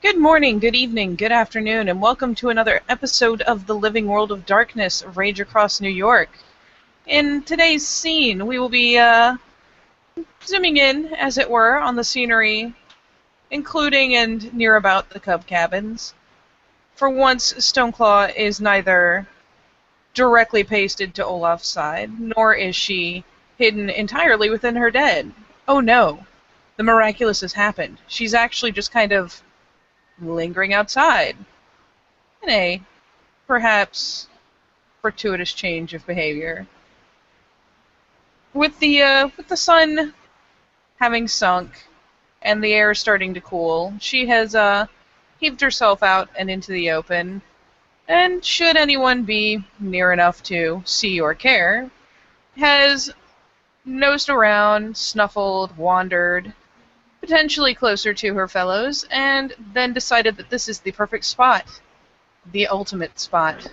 Good morning, good evening, good afternoon, and welcome to another episode of The Living World of Darkness, Rage Across New York. In today's scene, we will be zooming in, as it were, on the scenery, including and near about the Cub Cabins. For once, Stoneclaw is neither directly pasted to Olaf's side, nor is she hidden entirely within her den. Oh no, the miraculous has happened. She's actually just kind of lingering outside in a perhaps fortuitous change of behavior. With the sun having sunk and the air starting to cool, she has heaved herself out and into the open. And should anyone be near enough to see or care, has nosed around, snuffled, wandered, potentially closer to her fellows, and then decided that this is the perfect spot. The ultimate spot.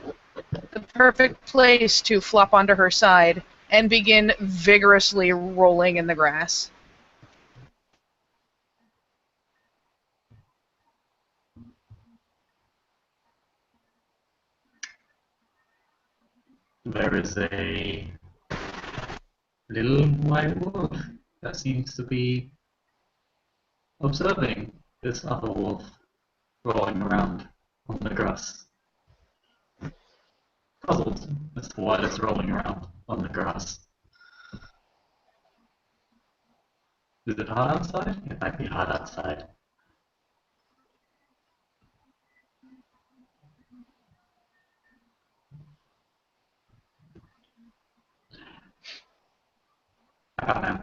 The perfect place to flop onto her side and begin vigorously rolling in the grass. There is a little white wolf that seems to be observing this other wolf rolling around on the grass. Puzzled as to why it's rolling around on the grass. Is it hot outside? It might be hot outside. I got him.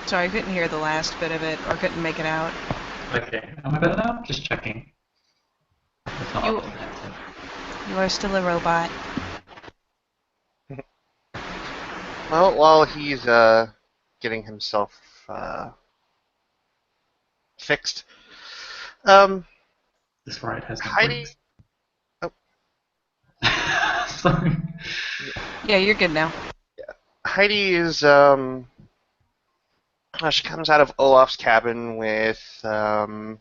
Sorry, I couldn't hear the last bit of it, or couldn't make it out. Okay, am I better now? Just checking. It's not You, offensive. you are still a robot. Well, while he's getting himself fixed, This ride has no Heidi. brakes. Oh, Sorry. Yeah, you're good now. Heidi is she comes out of Olaf's cabin with look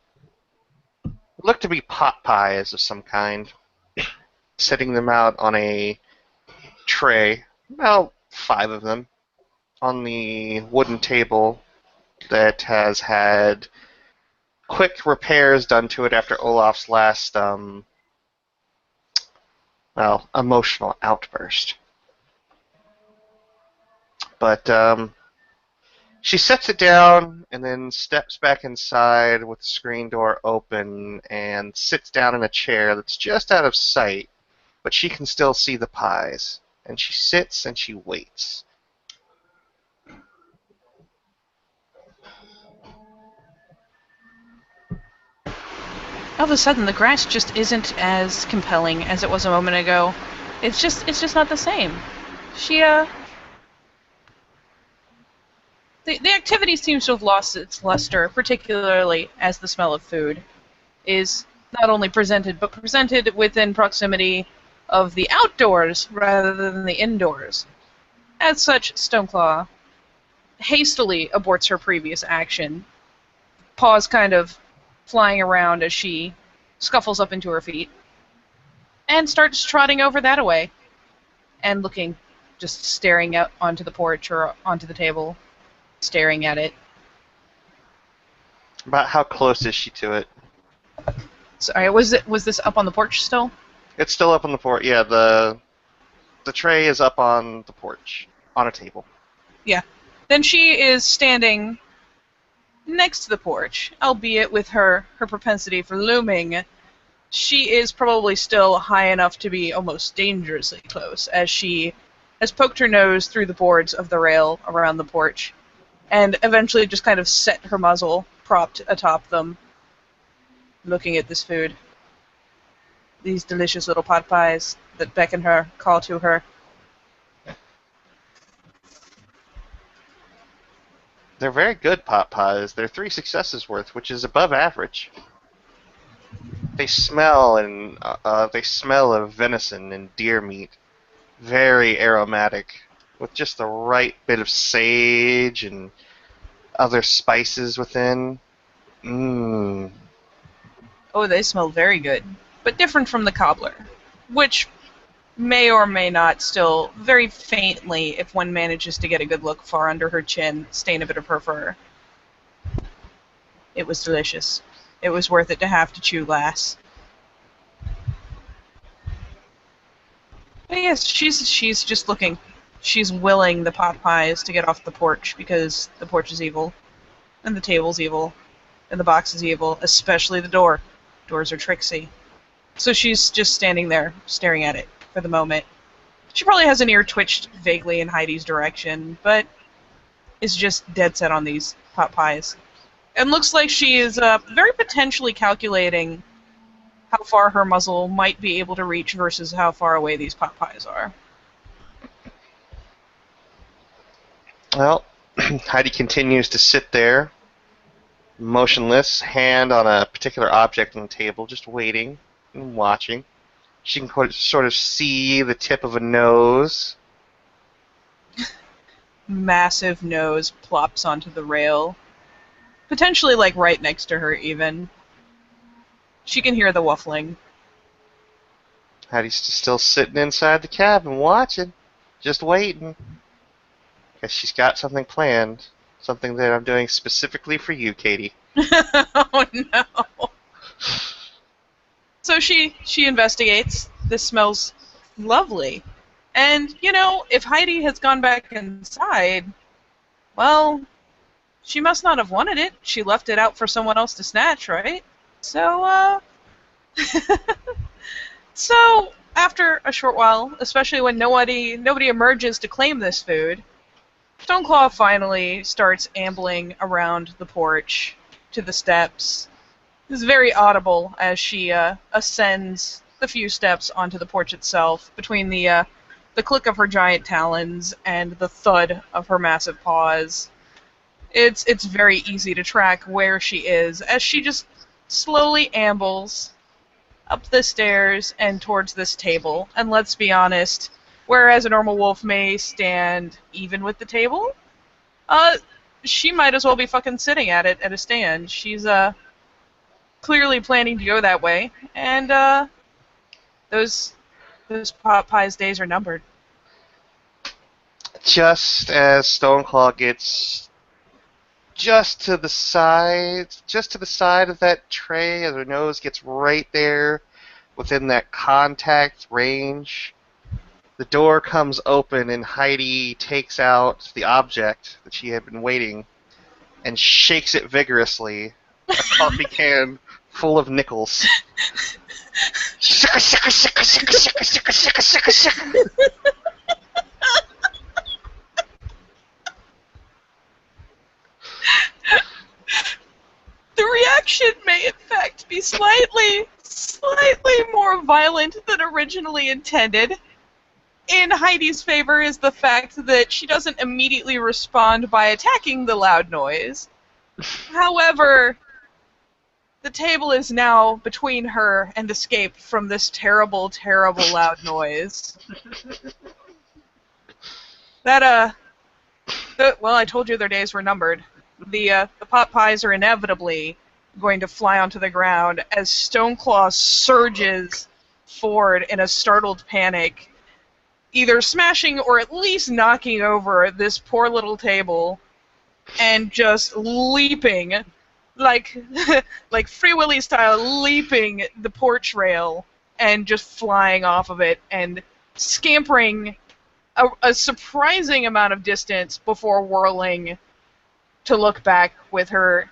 to be pot pies of some kind, setting them out on a tray, about 5 of them, on the wooden table that has had quick repairs done to it after Olaf's last emotional outburst. But she sets it down and then steps back inside with the screen door open and sits down in a chair that's just out of sight, but she can still see the pies. And she sits and she waits. All of a sudden, the grass just isn't as compelling as it was a moment ago. It's just not the same. She, The activity seems to have lost its luster, particularly as the smell of food is not only presented, but presented within proximity of the outdoors rather than the indoors. As such, Stoneclaw hastily aborts her previous action, paws kind of flying around as she scuffles up into her feet, and starts trotting over that way, and looking, just staring out onto the porch or onto the table, staring at it. About how close is she to it? Sorry, was this up on the porch still? It's still up on the porch. Yeah, the tray is up on the porch, on a table. Yeah. Then she is standing next to the porch, albeit with her propensity for looming. She is probably still high enough to be almost dangerously close, as she has poked her nose through the boards of the rail around the porch, and eventually just kind of set her muzzle propped atop them, looking at this food. These delicious little pot pies that beckon her, call to her. They're very good pot pies. They're 3 successes worth, which is above average. They smell of venison and deer meat. Very aromatic, with just the right bit of sage and other spices within. Mmm. Oh, they smell very good, but different from the cobbler, which may or may not still, very faintly, if one manages to get a good look far under her chin, stain a bit of her fur. It was delicious. It was worth it to have to chew glass. But yes, she's just looking. She's willing the pot pies to get off the porch because the porch is evil, and the table's evil, and the box is evil, especially the door. Doors are tricksy. So she's just standing there, staring at it for the moment. She probably has an ear twitched vaguely in Heidi's direction, but is just dead set on these pot pies. And looks like she is very potentially calculating how far her muzzle might be able to reach versus how far away these pot pies are. Well, Heidi continues to sit there, motionless, hand on a particular object on the table, just waiting and watching. She can sort of see the tip of a nose. Massive nose plops onto the rail. Potentially, like, right next to her, even. She can hear the waffling. Heidi's still sitting inside the cabin, watching, just waiting. Guess she's got something planned. Something that I'm doing specifically for you, Katie. Oh, no. So she investigates. This smells lovely. And, you know, if Heidi has gone back inside, well, she must not have wanted it. She left it out for someone else to snatch, right? So, So, after a short while, especially when nobody emerges to claim this food, Stoneclaw finally starts ambling around the porch to the steps. This is very audible as she ascends the few steps onto the porch itself, between the click of her giant talons and the thud of her massive paws. It's very easy to track where she is as she just slowly ambles up the stairs and towards this table. And let's be honest, whereas a normal wolf may stand even with the table, she might as well be fucking sitting at it at a stand. She's clearly planning to go that way, and those pot pies days are numbered. Just as Stoneclaw gets just to the side of that tray, as her nose gets right there within that contact range, the door comes open and Heidi takes out the object that she had been waiting and shakes it vigorously. A coffee can full of nickels. Shaka, shaka, shaka, shaka, shaka, shaka, shaka, shaka, shaka. The reaction may in fact be slightly more violent than originally intended. In Heidi's favor is the fact that she doesn't immediately respond by attacking the loud noise. However, the table is now between her and escape from this terrible, terrible loud noise. Well, I told you their days were numbered. The pot pies are inevitably going to fly onto the ground as Stoneclaw surges forward in a startled panic, either smashing or at least knocking over this poor little table, and just leaping, like Free Willy style, leaping the porch rail and just flying off of it and scampering a surprising amount of distance before whirling to look back with her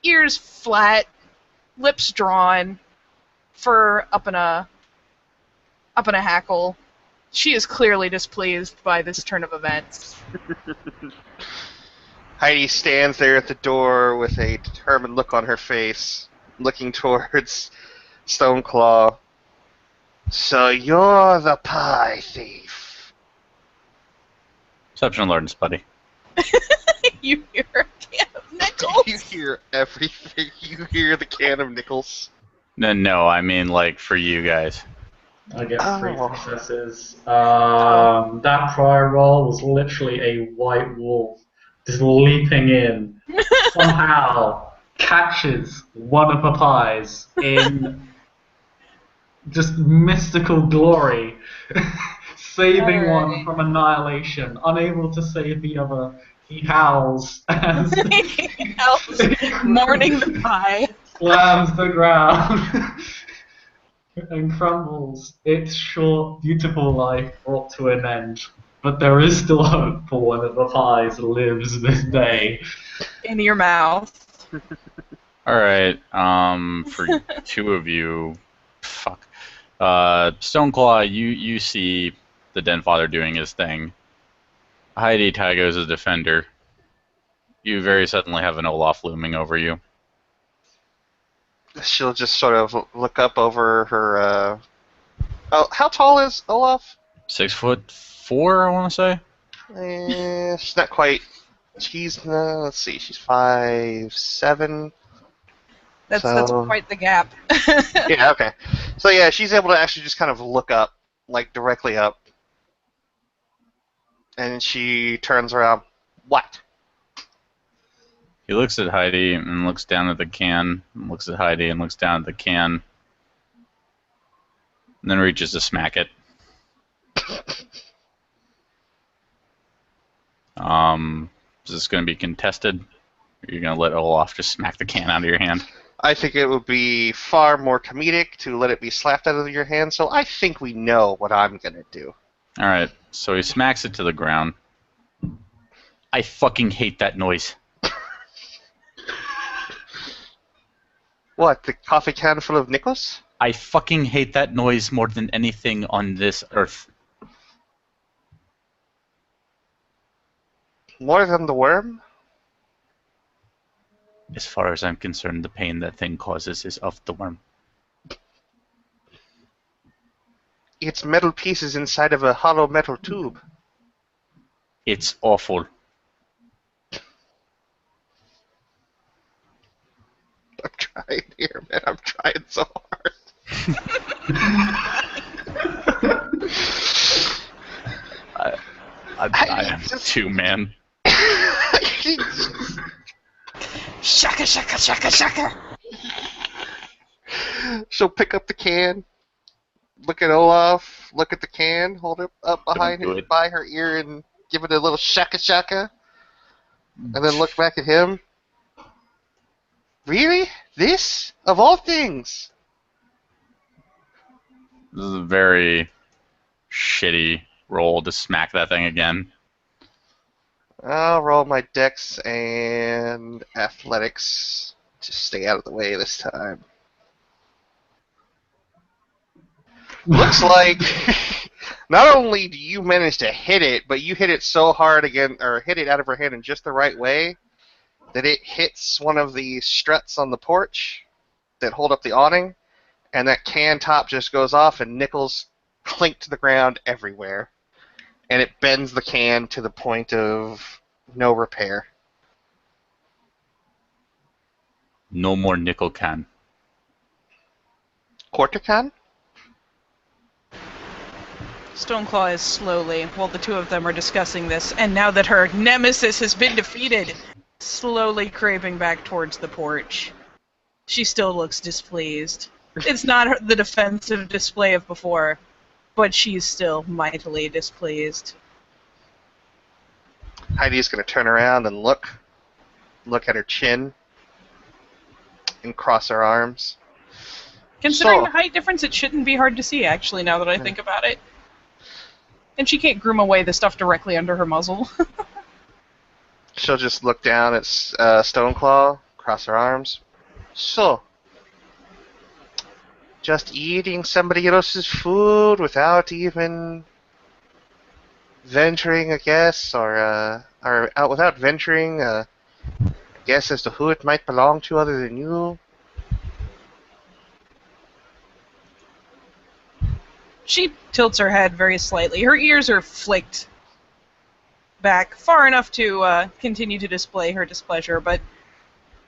ears flat, lips drawn, fur up in a hackle. She is clearly displeased by this turn of events. Heidi stands there at the door with a determined look on her face, looking towards Stoneclaw. So you're the pie thief. Perception alertness, buddy. You hear a can of nickels? You hear everything. You hear the can of nickels. No, I mean, like, for you guys. I get 3 successes. That prior roll was literally a white wolf just leaping in, somehow catches one of the pies in just mystical glory, saving one Alright. from annihilation, unable to save the other. He howls as Else, mourning the pie. slams the ground and crumbles. Its short, beautiful life brought to an end. But there is still hope for one of the pies lives this day. In your mouth. All right. For two of you, fuck. Stoneclaw, you see the Den Father doing his thing. Heidi Tygo is a defender. You very suddenly have an Olaf looming over you. She'll just sort of look up over her. Oh, how tall is Olaf? 6'4", I want to say. She's not quite. She's let's see. She's 5'7". That's So- quite the gap. Yeah. Okay. So yeah, she's able to actually just kind of look up, like directly up, and she turns around. What? He looks at Heidi and looks down at the can, and looks at Heidi and looks down at the can, and then reaches to smack it. Is this going to be contested? Or are you going to let Olaf just smack the can out of your hand? I think it would be far more comedic to let it be slapped out of your hand. So I think we know what I'm gonna do. Alright, so he smacks it to the ground. I fucking hate that noise. What? The coffee can full of nickels? I fucking hate that noise more than anything on this earth. More than the worm? As far as I'm concerned, the pain that thing causes is of the worm. It's metal pieces inside of a hollow metal tube. It's awful. I'm trying here, man. I'm trying so hard. I am too, man. Shaka, shaka, shaka, shaka. She'll pick up the can, look at Olaf, look at the can, hold it up behind do her, it. by her ear, and give it a little shaka shaka, and then look back at him. Really? This? Of all things? This is a very shitty roll to smack that thing again. I'll roll my dex and athletics to stay out of the way this time. Looks like not only do you manage to hit it, but you hit it so hard again, or hit it out of her hand in just the right way, that it hits one of the struts on the porch that hold up the awning, and that can top just goes off and nickels clink to the ground everywhere. And it bends the can to the point of no repair. No more nickel can. Quarter can? Stoneclaw is slowly, while the two of them are discussing this, and now that her nemesis has been defeated, slowly creeping back towards the porch. She still looks displeased. It's not the defensive display of before, but she's still mightily displeased. Heidi's going to turn around and look at her chin, and cross her arms. Considering So- the height difference, it shouldn't be hard to see, actually, now that I think about it. And she can't groom away the stuff directly under her muzzle. She'll just look down at Stoneclaw, cross her arms. So, just eating somebody else's food without even venturing a guess, or without venturing a guess as to who it might belong to other than you. She tilts her head very slightly. Her ears are flicked back far enough to continue to display her displeasure, but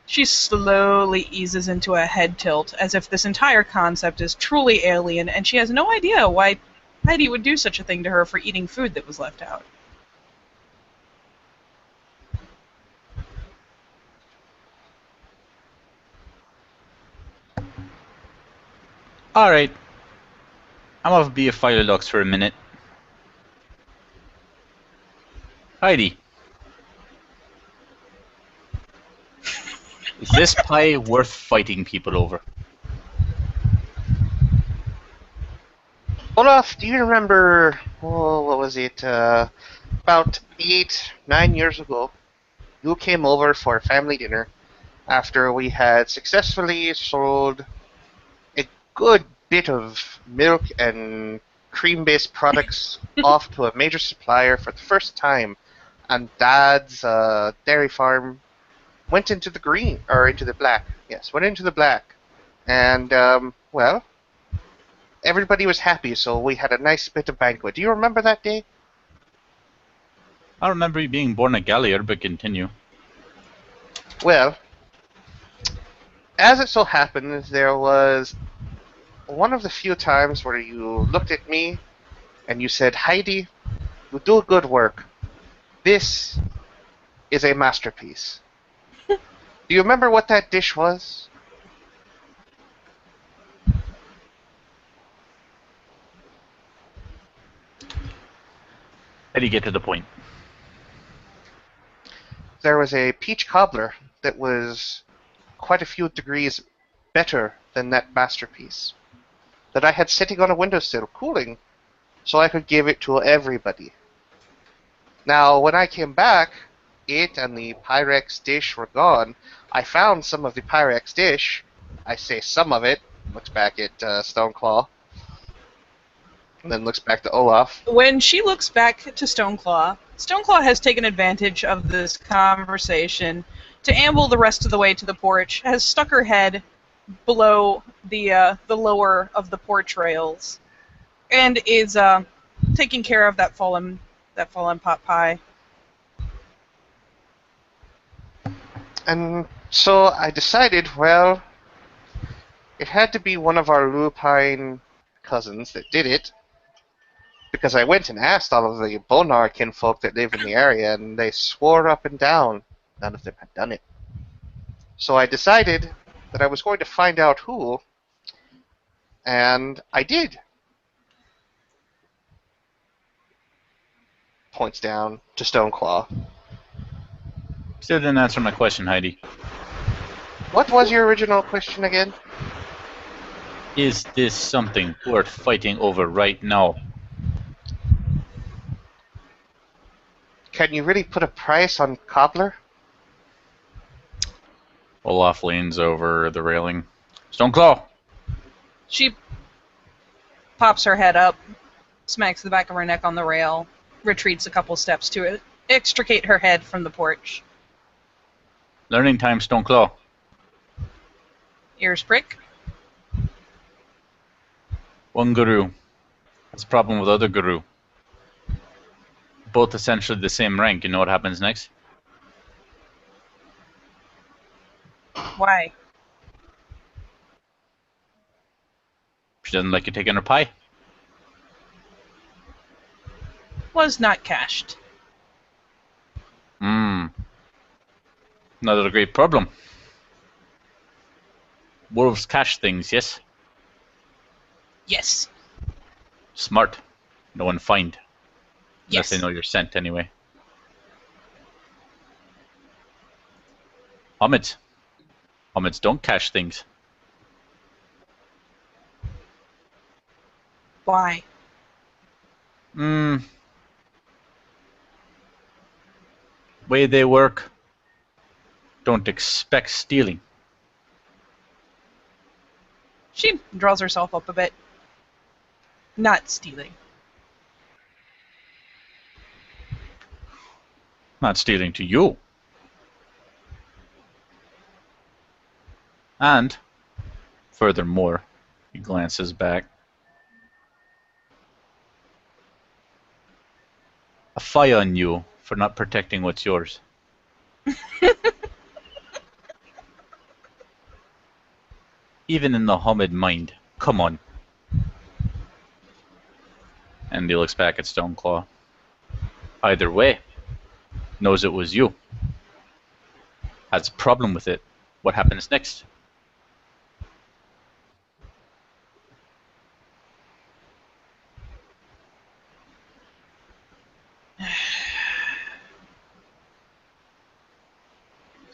she slowly eases into a head tilt, as if this entire concept is truly alien, and she has no idea why Heidi would do such a thing to her for eating food that was left out. Alright. I'm off be a Firelux for a minute. Heidi. Is this pie worth fighting people over? Olaf, do you remember, what was it, about 8-9 years ago, you came over for family dinner after we had successfully sold a good bit of milk and cream-based products off to a major supplier for the first time, and Dad's dairy farm went into the green, or into the black. Yes, went into the black. And, well, everybody was happy, so we had a nice bit of banquet. Do you remember that day? I remember you being born a Galliard, but continue. Well, as it so happened, there was one of the few times where you looked at me and you said, Heidi, you do good work. This is a masterpiece. Do you remember what that dish was? How do you get to the point? There was a peach cobbler that was quite a few degrees better than that masterpiece that I had sitting on a windowsill cooling so I could give it to everybody. Now, when I came back, it and the Pyrex dish were gone. I found some of the Pyrex dish. I say some of it. Looks back at Stoneclaw. And then looks back to Olaf. When she looks back to Stoneclaw, Stoneclaw has taken advantage of this conversation to amble the rest of the way to the porch, has stuck her head below the lower of the porch rails, and is taking care of that fallen pot pie. And so I decided, well, it had to be one of our lupine cousins that did it, because I went and asked all of the Bonar kinfolk that live in the area, and they swore up and down none of them had done it. So I decided that I was going to find out who, and I did. Points down to Stoneclaw. Still didn't answer my question, Heidi. What was your original question again? Is this something worth fighting over right now? Can you really put a price on Cobbler? Olaf leans over the railing. Stoneclaw! She pops her head up, smacks the back of her neck on the rail, retreats a couple steps to extricate her head from the porch. Learning time, Stoneclaw. Ears prick. One guru has a problem with other guru. Both essentially the same rank. You know what happens next? Why? She doesn't like you taking her pie. Was not cached. Another great problem. Wolves cache things, yes? Yes. Smart. No one find. Unless Yes. they know you're sent anyway. Hommids. Hommids don't cache things. Why? Way they work. Don't expect stealing. She draws herself up a bit. Not stealing. Not stealing to you. And, furthermore, he glances back. A fire on you for not protecting what's yours. Even in the Hommid mind. Come on. And he looks back at Stoneclaw. Either way, knows it was you. Has a problem with it. What happens next?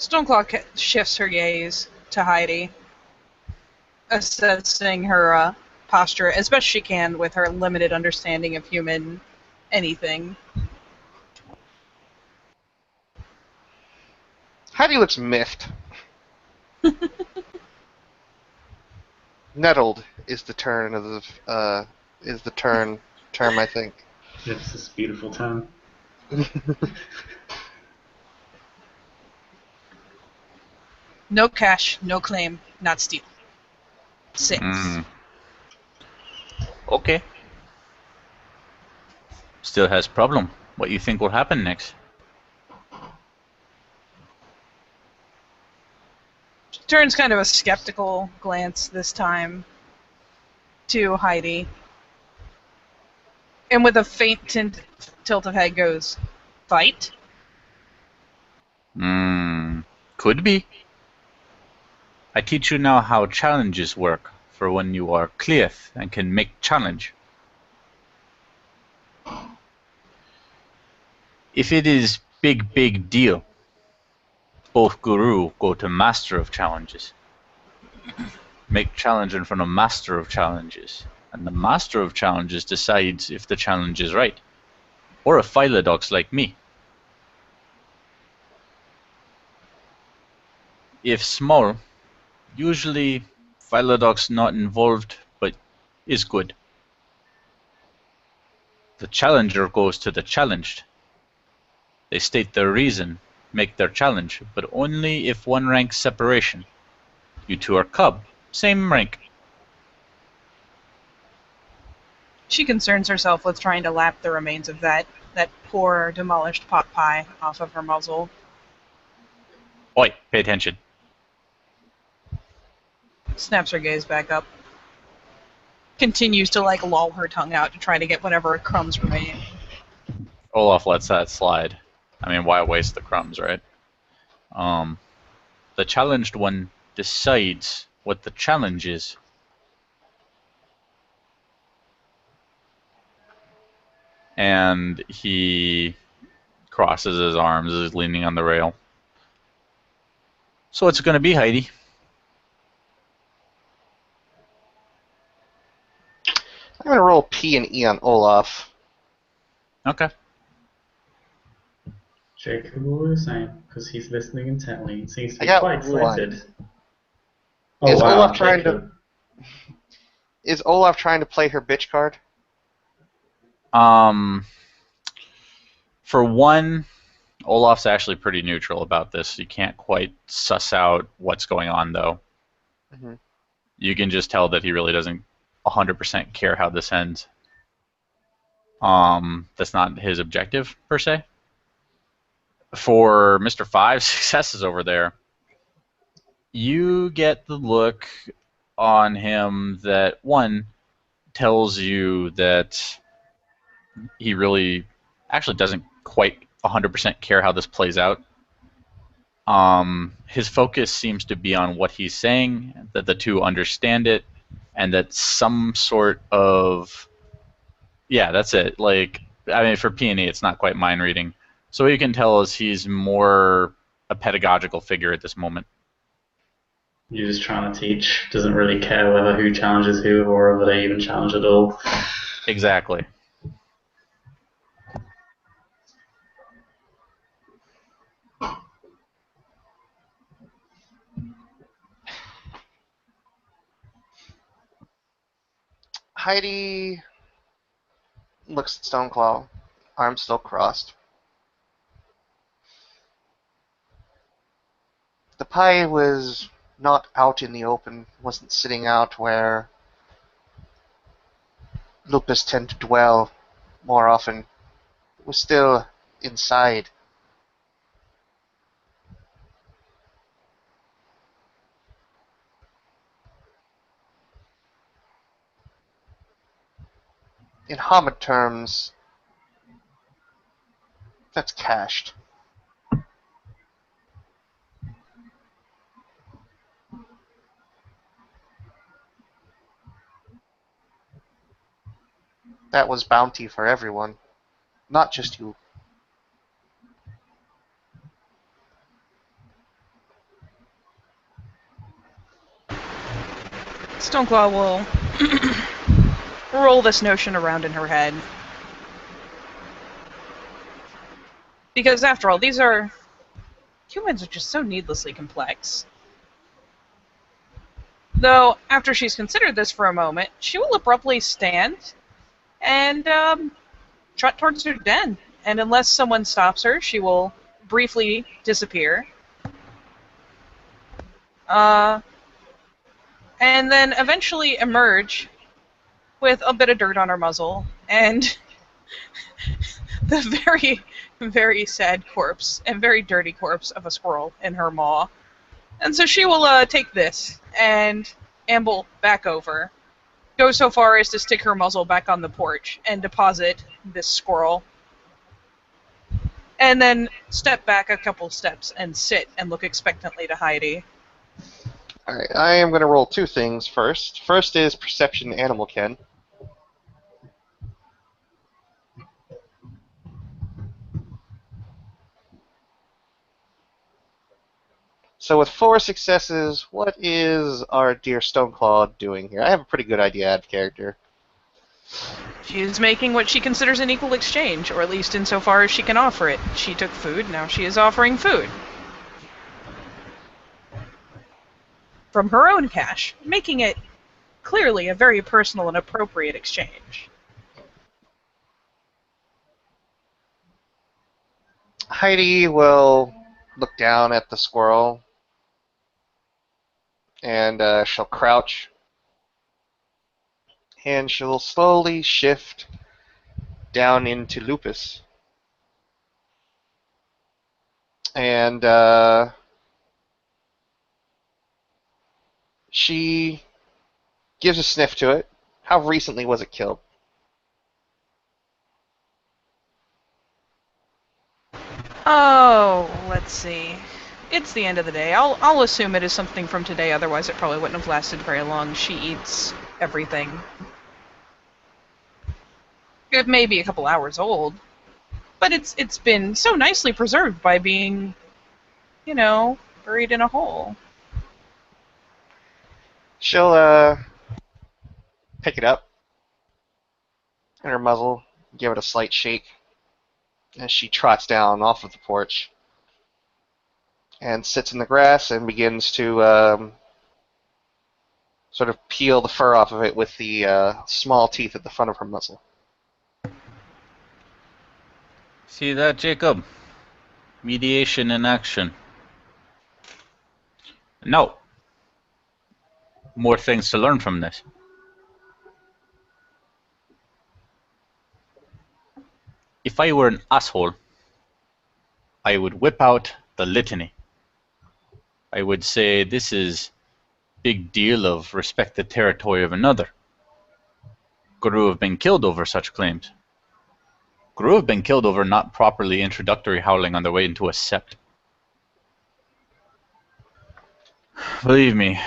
Stoneclaw shifts her gaze to Heidi, assessing her posture as best she can with her limited understanding of human anything. Heidi looks miffed. Nettled is the term I think. It's this beautiful term. No cash, no claim, not steal. 6. Okay. Still has problem. What you think will happen next? She turns kind of a skeptical glance this time to Heidi. And with a faint tilt of head goes, fight? Could be. I teach you now how challenges work for when you are clear and can make challenge. If it is big deal, both guru go to master of challenges. Make challenge in front of master of challenges. And the master of challenges decides if the challenge is right. Or a philodox like me. If small, usually philodox not involved, but is good. The challenger goes to the challenged. They state their reason, make their challenge, but only if one rank separation. You two are cub, same rank. She concerns herself with trying to lap the remains of that poor demolished pot pie off of her muzzle. Oi, pay attention. Snaps her gaze back up. Continues to loll her tongue out to try to get whatever crumbs remain. Olaf lets that slide. I mean, why waste the crumbs, right? The challenged one decides what the challenge is. And he crosses his arms, is leaning on the rail. So what's it going to be, Heidi? I'm going to roll P and E on Olaf. Okay. Jacob will do the same, because he's listening intently. He seems to I be got quite excited. one. Oh, Is wow, Olaf trying Jacob. Is Olaf trying to play her bitch card? For one, Olaf's actually pretty neutral about this. You can't quite suss out what's going on, though. Mm-hmm. You can just tell that he really doesn't 100% care how this ends. That's not his objective, per se. For Mr. Five's successes over there, you get the look on him that, one, tells you that he really actually doesn't quite 100% care how this plays out. His focus seems to be on what he's saying, that the two understand it, and that some sort of... Yeah, that's it. For P&E, it's not quite mind reading. So what you can tell is he's more a pedagogical figure at this moment. You're just trying to teach. Doesn't really care whether who challenges who or whether they even challenge at all. Exactly. Heidi looks at Stoneclaw, arms still crossed. The pie was not out in the open, wasn't sitting out where lupus tend to dwell more often. It was still inside. In Hamid terms, that's cached. That was bounty for everyone, not just you. Stoneclaw will roll this notion around in her head. Because after all, humans are just so needlessly complex. Though, after she's considered this for a moment, she will abruptly stand and trot towards her den. And unless someone stops her, she will briefly disappear. And then eventually emerge with a bit of dirt on her muzzle and the very, very sad corpse and very dirty corpse of a squirrel in her maw. And so she will take this and amble back over, go so far as to stick her muzzle back on the porch and deposit this squirrel, and then step back a couple steps and sit and look expectantly to Heidi. Alright, I am going to roll two things first. First is Perception Animal Ken. So with 4 successes, what is our dear Stoneclaw doing here? I have a pretty good idea out of character. She is making what she considers an equal exchange, or at least insofar as she can offer it. She took food, now she is offering food. From her own cash, making it clearly a very personal and appropriate exchange. Heidi will look down at the squirrel and she'll crouch and she'll slowly shift down into Lupus. And she gives a sniff to it. How recently was it killed? Oh, let's see. It's the end of the day. I'll assume it is something from today, otherwise it probably wouldn't have lasted very long. She eats everything. It may be a couple hours old, but it's been so nicely preserved by being, buried in a hole. She'll pick it up in her muzzle, give it a slight shake as she trots down off of the porch and sits in the grass and begins to sort of peel the fur off of it with the small teeth at the front of her muzzle. See that, Jacob? Mediation in action. No. More things to learn from this. If I were an asshole, I would whip out the litany. I would say this is big deal of respect the territory of another. Guru have been killed over such claims. Guru have been killed over not properly introductory howling on their way into a sept. Believe me,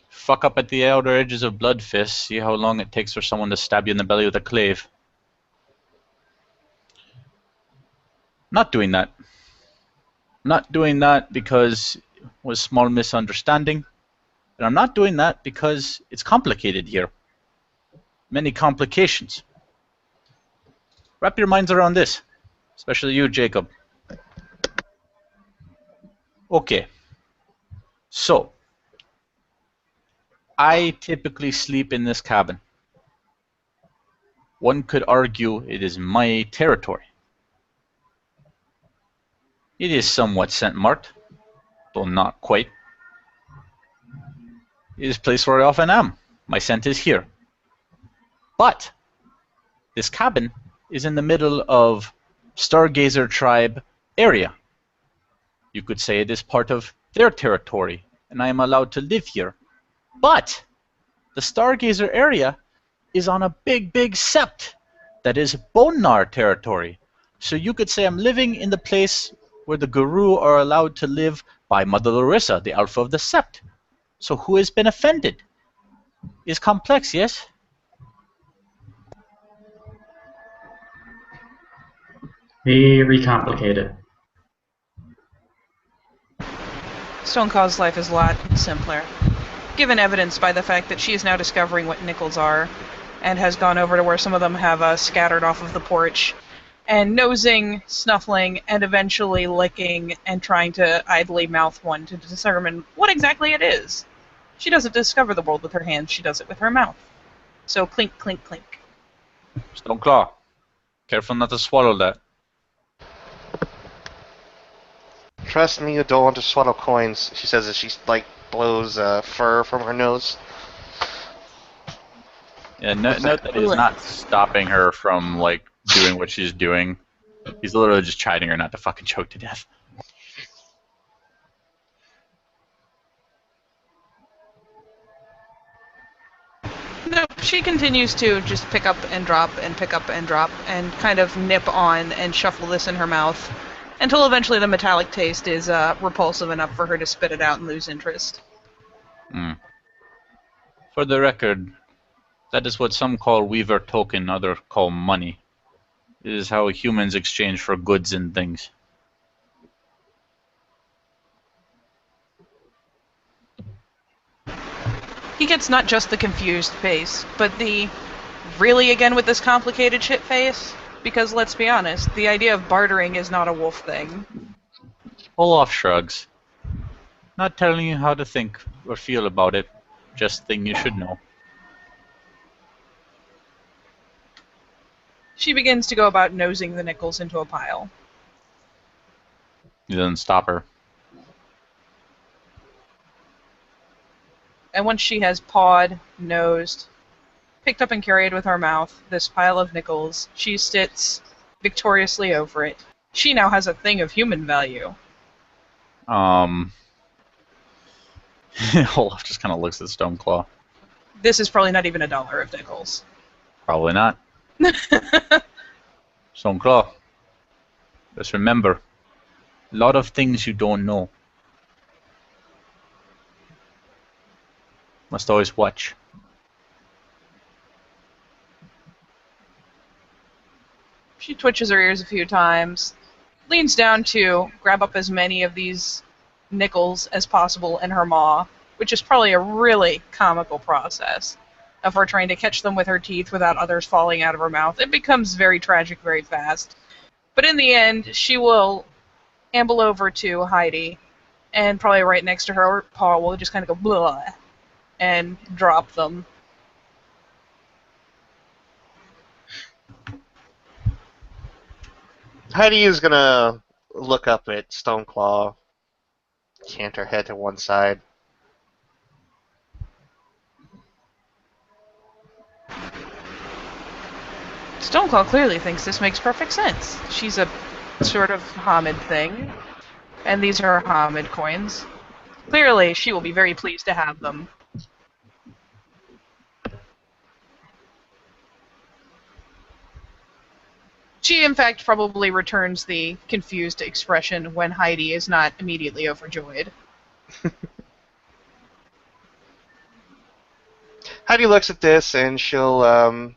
fuck up at the outer edges of Bloodfist, see how long it takes for someone to stab you in the belly with a clave. Not doing that. Not doing that because it was a small misunderstanding. And I'm not doing that because it's complicated here. Many complications. Wrap your minds around this. Especially you, Jacob. Okay. So, I typically sleep in this cabin. One could argue it is my territory. It is somewhat scent-marked, though not quite. It is a place where I often am. My scent is here. But this cabin is in the middle of Stargazer tribe area. You could say it is part of their territory, and I am allowed to live here. But the Stargazer area is on a big, big sept that is Bonar territory. So you could say I'm living in the place where the Guru are allowed to live by Mother Larissa, the Alpha of the Sept. So who has been offended? Is complex, yes? Very complicated. Stoneclaw's life is a lot simpler. given evidence by the fact that she is now discovering what nickels are, and has gone over to where some of them have scattered off of the porch, and nosing, snuffling, and eventually licking and trying to idly mouth one to determine what exactly it is. She doesn't discover the world with her hands, she does it with her mouth. So clink, clink, clink. Stoneclaw, careful not to swallow that. Trust me, you don't want to swallow coins, she says as she, blows fur from her nose. Yeah, note that he's not stopping her from, doing what she's doing. He's literally just chiding her not to fucking choke to death. No, she continues to just pick up and drop and pick up and drop and kind of nip on and shuffle this in her mouth until eventually the metallic taste is repulsive enough for her to spit it out and lose interest. For the record, that is what some call weaver token, others call money. It is how humans exchange for goods and things. He gets not just the confused face, but the really again with this complicated shit face? Because let's be honest, the idea of bartering is not a wolf thing. Olaf shrugs. Not telling you how to think or feel about it, just thing you should know. She begins to go about nosing the nickels into a pile. He doesn't stop her. And once she has pawed, nosed, picked up and carried with her mouth this pile of nickels, she sits victoriously over it. She now has a thing of human value. Olaf just kind of looks at Stoneclaw. This is probably not even $1 of nickels. Probably not. Stoneclaw, just remember, a lot of things you don't know. Must always watch. She twitches her ears a few times, leans down to grab up as many of these nickels as possible in her maw, which is probably a really comical process of her trying to catch them with her teeth without others falling out of her mouth. It becomes very tragic very fast. But in the end, she will amble over to Heidi, and probably right next to her paw will just kind of go blah and drop them. Heidi is gonna look up at Stoneclaw, cant her head to one side. Stoneclaw clearly thinks this makes perfect sense. She's a sort of Hamid thing, and these are Hamid coins. Clearly, she will be very pleased to have them. She, in fact, probably returns the confused expression when Heidi is not immediately overjoyed. Heidi looks at this and she'll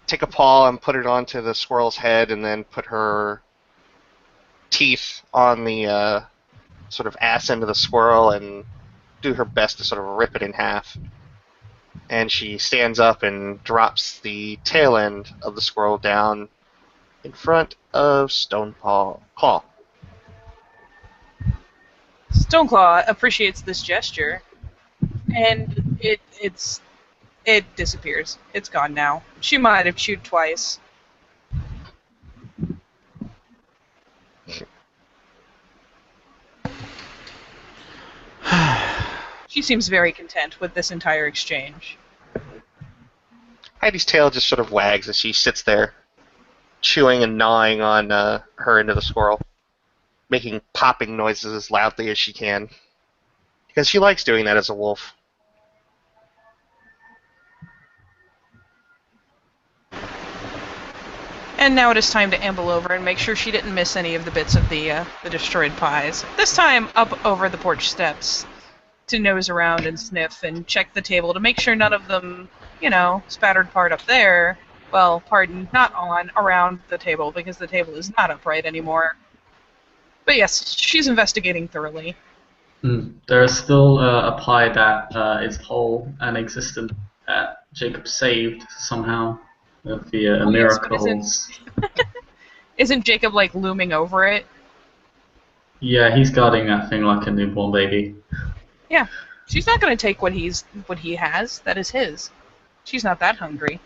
take a paw and put it onto the squirrel's head and then put her teeth on the sort of ass end of the squirrel and do her best to sort of rip it in half. And she stands up and drops the tail end of the squirrel down in front of Stoneclaw. Stoneclaw appreciates this gesture, and it disappears. It's gone now. She might have chewed twice. She seems very content with this entire exchange. Heidi's tail just sort of wags as she sits there, chewing and gnawing on her end of the squirrel, making popping noises as loudly as she can, because she likes doing that as a wolf. And now it is time to amble over and make sure she didn't miss any of the bits of the destroyed pies. This time up over the porch steps to nose around and sniff and check the table to make sure none of them, spattered part up there. Well, pardon, not on, around the table, because the table is not upright anymore. But yes, she's investigating thoroughly. There is still a pie that is whole and existent that Jacob saved somehow via Oh yes, but miracles. isn't Jacob like looming over it? Yeah, he's guarding that thing like a newborn baby. Yeah. She's not gonna take what he has. That is his. She's not that hungry.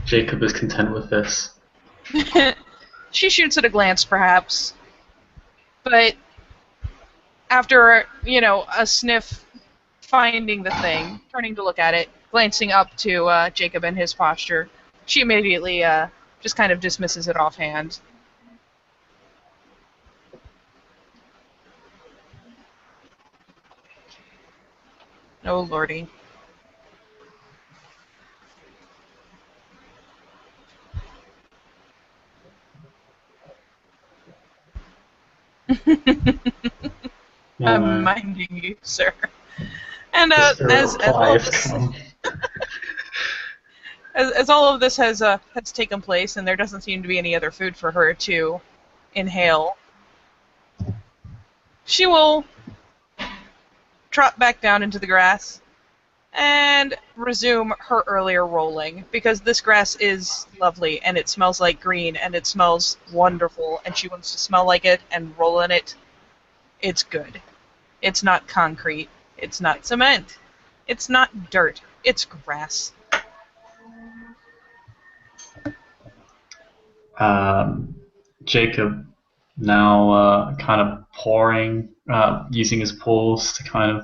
Jacob is content with this. She shoots at a glance, perhaps, but after, a sniff, finding the thing, turning to look at it, glancing up to Jacob and his posture, she immediately just kind of dismisses it offhand. Oh, lordy. I'm Uh, minding you, sir. And the spirit as of as pie all of has this come. as all of this has taken place, and there doesn't seem to be any other food for her to inhale, she will trot back down into the grass and resume her earlier rolling, because this grass is lovely and it smells like green and it smells wonderful, and she wants to smell like it and roll in it. It's good. It's not concrete. It's not cement. It's not dirt. It's grass. Jacob now kind of pouring, using his paws to kind of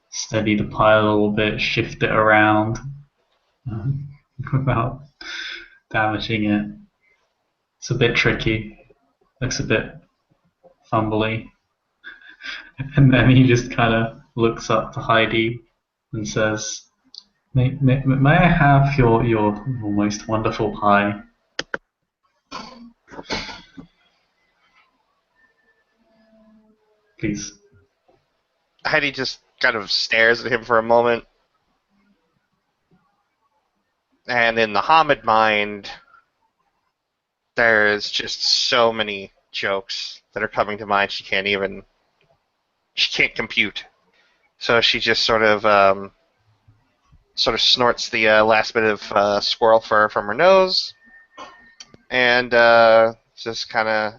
steady the pie a little bit, shift it around without damaging it. It's a bit tricky. Looks a bit fumbly. And then he just kind of looks up to Heidi and says, may I have your most wonderful pie? Please. Heidi just kind of stares at him for a moment. And in the Hamid mind, there's just so many jokes that are coming to mind she can't compute. So she just sort of snorts the last bit of squirrel fur from her nose, and just kind of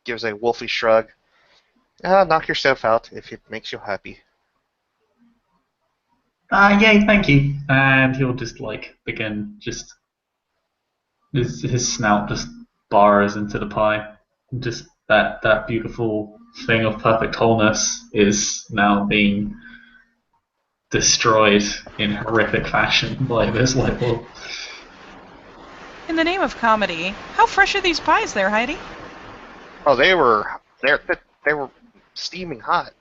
gives a wolfy shrug. Knock yourself out if it makes you happy. Yay, thank you. And he'll just begin his snout just burrows into the pie. Just that beautiful thing of perfect wholeness is now being destroyed in horrific fashion by this wolf. In the name of comedy, how fresh are these pies there, Heidi? Oh, they were steaming hot.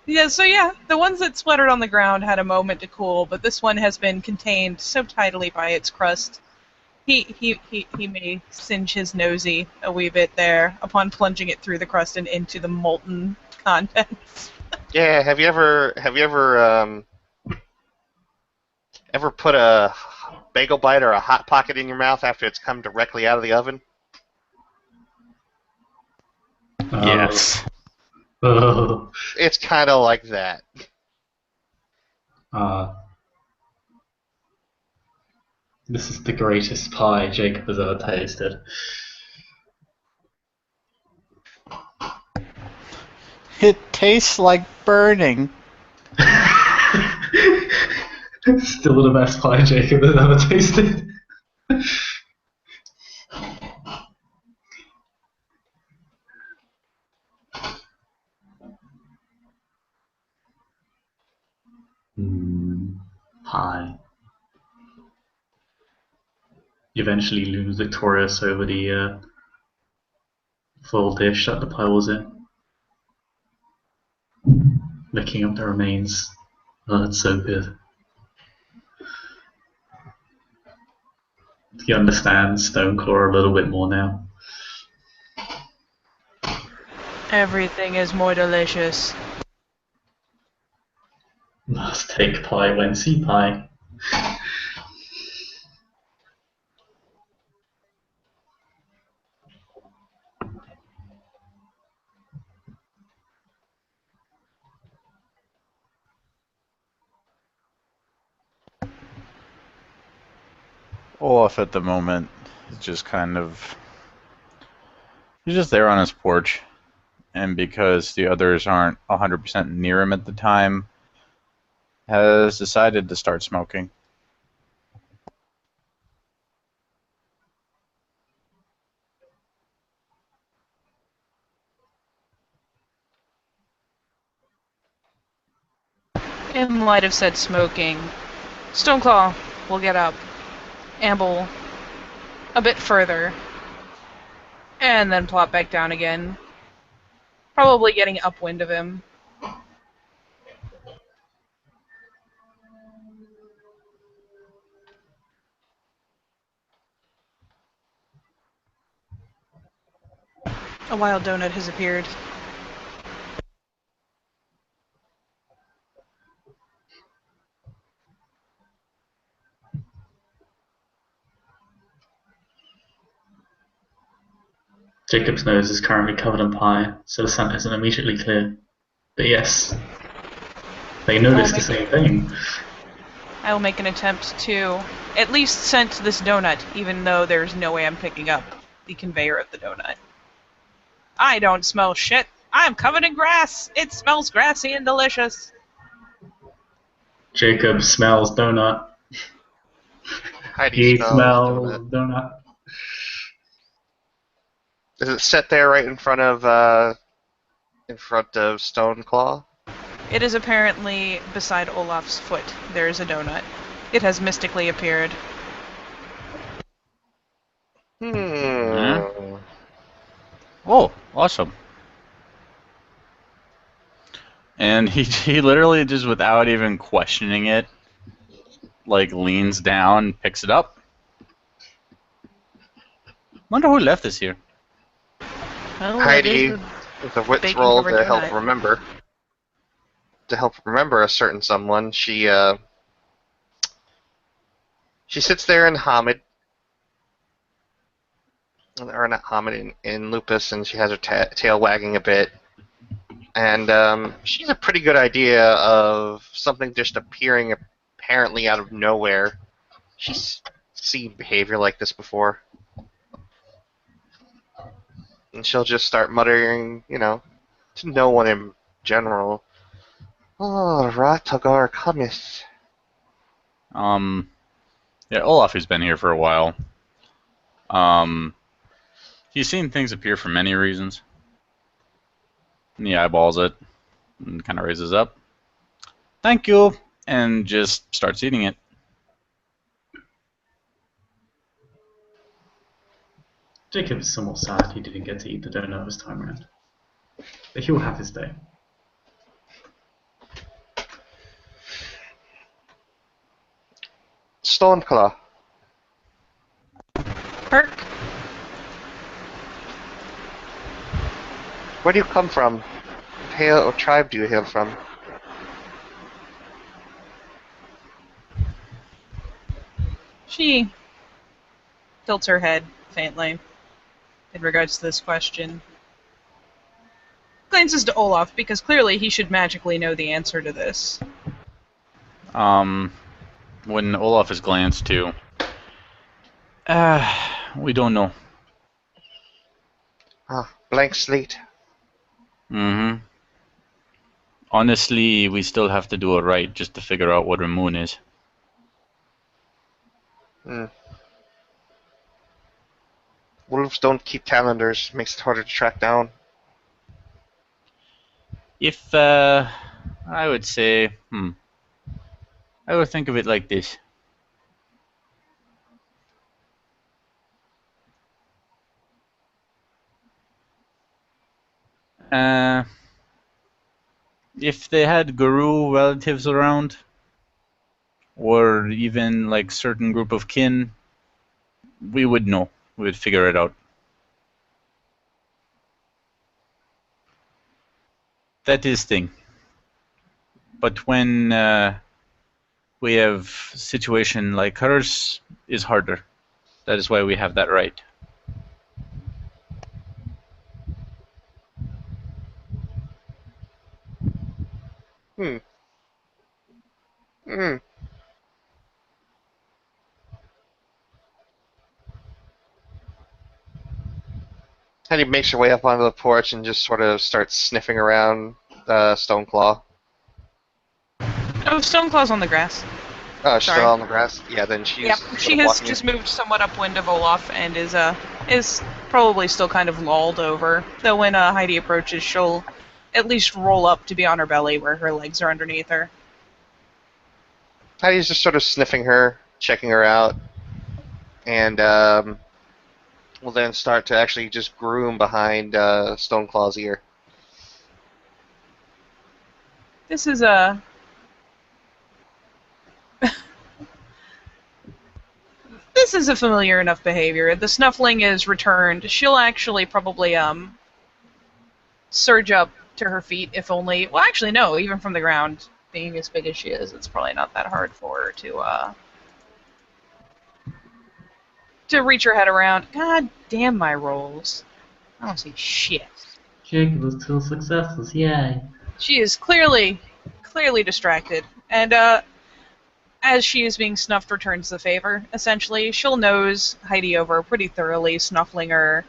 Yeah, the ones that splattered on the ground had a moment to cool, but this one has been contained so tidily by its crust. He may singe his nosy a wee bit there upon plunging it through the crust and into the molten contents. Yeah, have you ever ever put a bagel bite or a hot pocket in your mouth after it's come directly out of the oven? Yes. It's kind of like that. This is the greatest pie Jacob has ever tasted. It tastes like burning. Still the best pie Jacob has ever tasted. Pie. You eventually looms victorious over the full dish that the pie was in. Licking up the remains. Oh, that's so good. You understand Stoneclaw a little bit more now. Everything is more delicious. Must take pie when see pie. Olaf at the moment is just kind of... He's just there on his porch. And because the others aren't 100% near him at the time, has decided to start smoking. In light of said smoking, Stoneclaw will get up, amble a bit further, and then plop back down again, probably getting upwind of him. A wild donut has appeared. Jacob's nose is currently covered in pie, so the scent isn't immediately clear. But yes, they noticed the same thing. I will make an attempt to at least scent this donut, even though there's no way I'm picking up the conveyor of the donut. I don't smell shit. I'm covered in grass. It smells grassy and delicious. Jacob smells donut. Heidi He smells smells donut. donut. Is it set there right in front of Stoneclaw? It is apparently beside Olaf's foot. There is a donut. It has mystically appeared. Oh, awesome. And he literally just, without even questioning it, like leans down, picks it up. Wonder who left this here. Well, Heidi, with a wits roll to help remember. To help remember a certain someone, she sits there in Hamid, or not Hamid, in Lupus, and she has her tail wagging a bit. And she's a pretty good idea of something just appearing apparently out of nowhere. She's seen behavior like this before. And she'll just start muttering, to no one in general. Oh, Ratagar cometh. Yeah, Olaf has been here for a while. He's seen things appear for many reasons. And he eyeballs it and kind of raises up. Thank you, and just starts eating it. Jacob is somewhat sad he didn't get to eat the donut this time around. But he'll have his day. Stoneclaw. Perk. Where do you come from? What tribe do you hail from? She tilts her head faintly in regards to this question. Glances to Olaf, because clearly he should magically know the answer to this. When Olaf is glanced to, we don't know. Blank slate. Mm-hmm. Honestly, we still have to do it right just to figure out what her moon is. Wolves don't keep calendars. Makes it harder to track down. If, I would say, I would think of it like this. If they had Guru relatives around, or even like certain group of kin, we would know. We would figure it out. That is thing. But when we have situation like hers, is harder. That is why we have that right. Heidi makes her way up onto the porch and just sort of starts sniffing around Stoneclaw. Oh, Stoneclaw's on the grass. Oh, she's Sorry. still on the grass? Yeah, then she's Yep, sort she of has walking just in. moved somewhat upwind of Olaf and is probably still kind of lulled over. Though when Heidi approaches, she'll at least roll up to be on her belly where her legs are underneath her. Heidi's just sort of sniffing her, checking her out, and will then start to actually just groom behind Stoneclaw's ear. This is a... This is a familiar enough behavior. The snuffling is returned. She'll actually probably surge up to her feet, if only... Well, actually, no. Even from the ground, being as big as she is, it's probably not that hard for her to reach her head around. God damn my rolls. I don't see shit. Jake was 2 successes, yay. She is clearly distracted, and as she is being snuffed, returns the favor. Essentially, she'll nose Heidi over pretty thoroughly, snuffling her,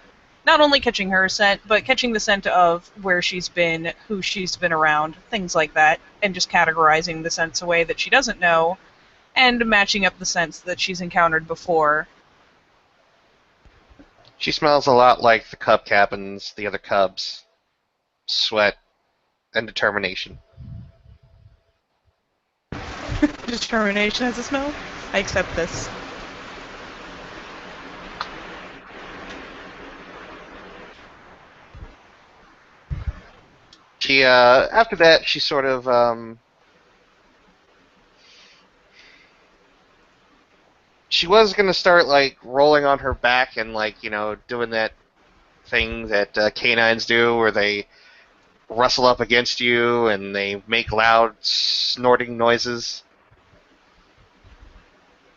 not only catching her scent, but catching the scent of where she's been, who she's been around, things like that, and just categorizing the scents away that she doesn't know, and matching up the scents that she's encountered before. She smells a lot like the cub captains, the other cubs. Sweat and determination. Determination as a smell? I accept this. She, after that, she sort of, she was gonna start, like, rolling on her back and, like, you know, doing that thing that canines do where they rustle up against you and they make loud snorting noises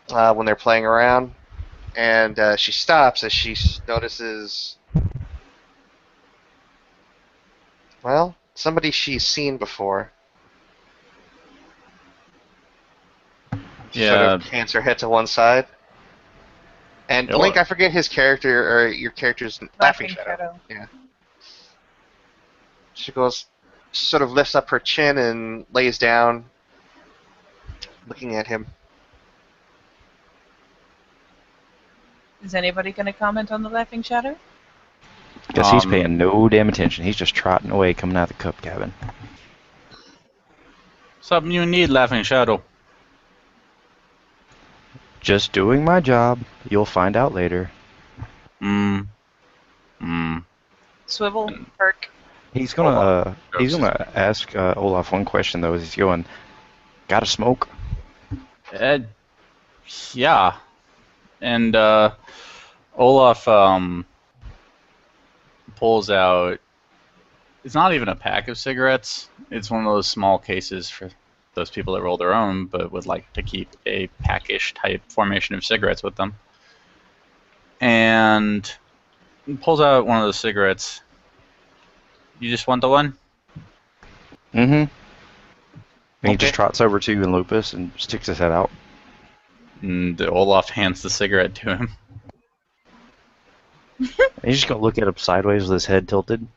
when they're playing around. And she stops as she notices, well, somebody she's seen before. She sort of pants her head to one side. And Yeah, Link, what? I forget his character, or your character's Laughing Shadow. Yeah. She goes, sort of lifts up her chin and lays down, looking at him. Is anybody going to comment on the Laughing Shadow? Because he's paying no damn attention. He's just trotting away, coming out of the cup cabin. Something you need, Laughing Shadow. Just doing my job. You'll find out later. Swivel, perk. He's gonna ask Olaf one question though. As he's going, "Got a smoke?" Yeah. And Olaf pulls out. It's not even a pack of cigarettes. It's one of those small cases for those people that roll their own, but would like to keep a packish type formation of cigarettes with them. And pulls out one of those cigarettes. You just want the one? Mm-hmm. And he Okay. just trots over to you and Lupus and sticks his head out. And Olaf hands the cigarette to him. And he's just gonna look at him sideways with his head tilted.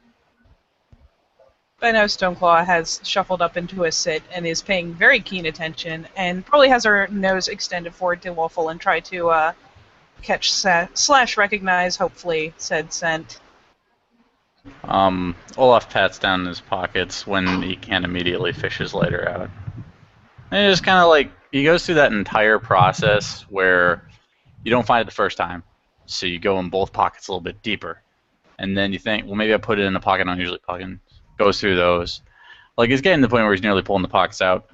By now, Stoneclaw has shuffled up into a sit and is paying very keen attention, and probably has her nose extended forward to Waffle and try to catch slash recognize, hopefully, said scent. Olaf pats down in his pockets when he can't immediately fish his lighter out. And it's kind of like, he goes through that entire process where you don't find it the first time. So you go in both pockets a little bit deeper. And then you think, well, maybe I put it in a pocket I don't usually plug in. Goes through those. Like, he's getting to the point where he's nearly pulling the pockets out.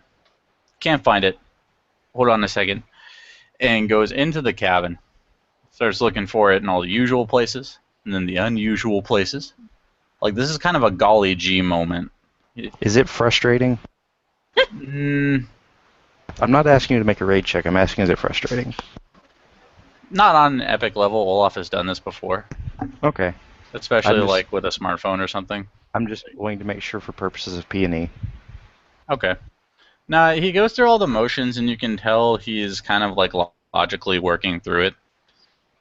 Can't find it. Hold on a second. And goes into the cabin. Starts looking for it in all the usual places. And then the unusual places. Like, this is kind of a golly gee moment. Is it frustrating? I'm not asking you to make a raid check. I'm asking, is it frustrating? Not on an epic level. Olaf has done this before. Okay. Especially like with a smartphone or something. I'm just going to make sure for purposes of P&E. Okay. Now, he goes through all the motions, and you can tell he's kind of like logically working through it.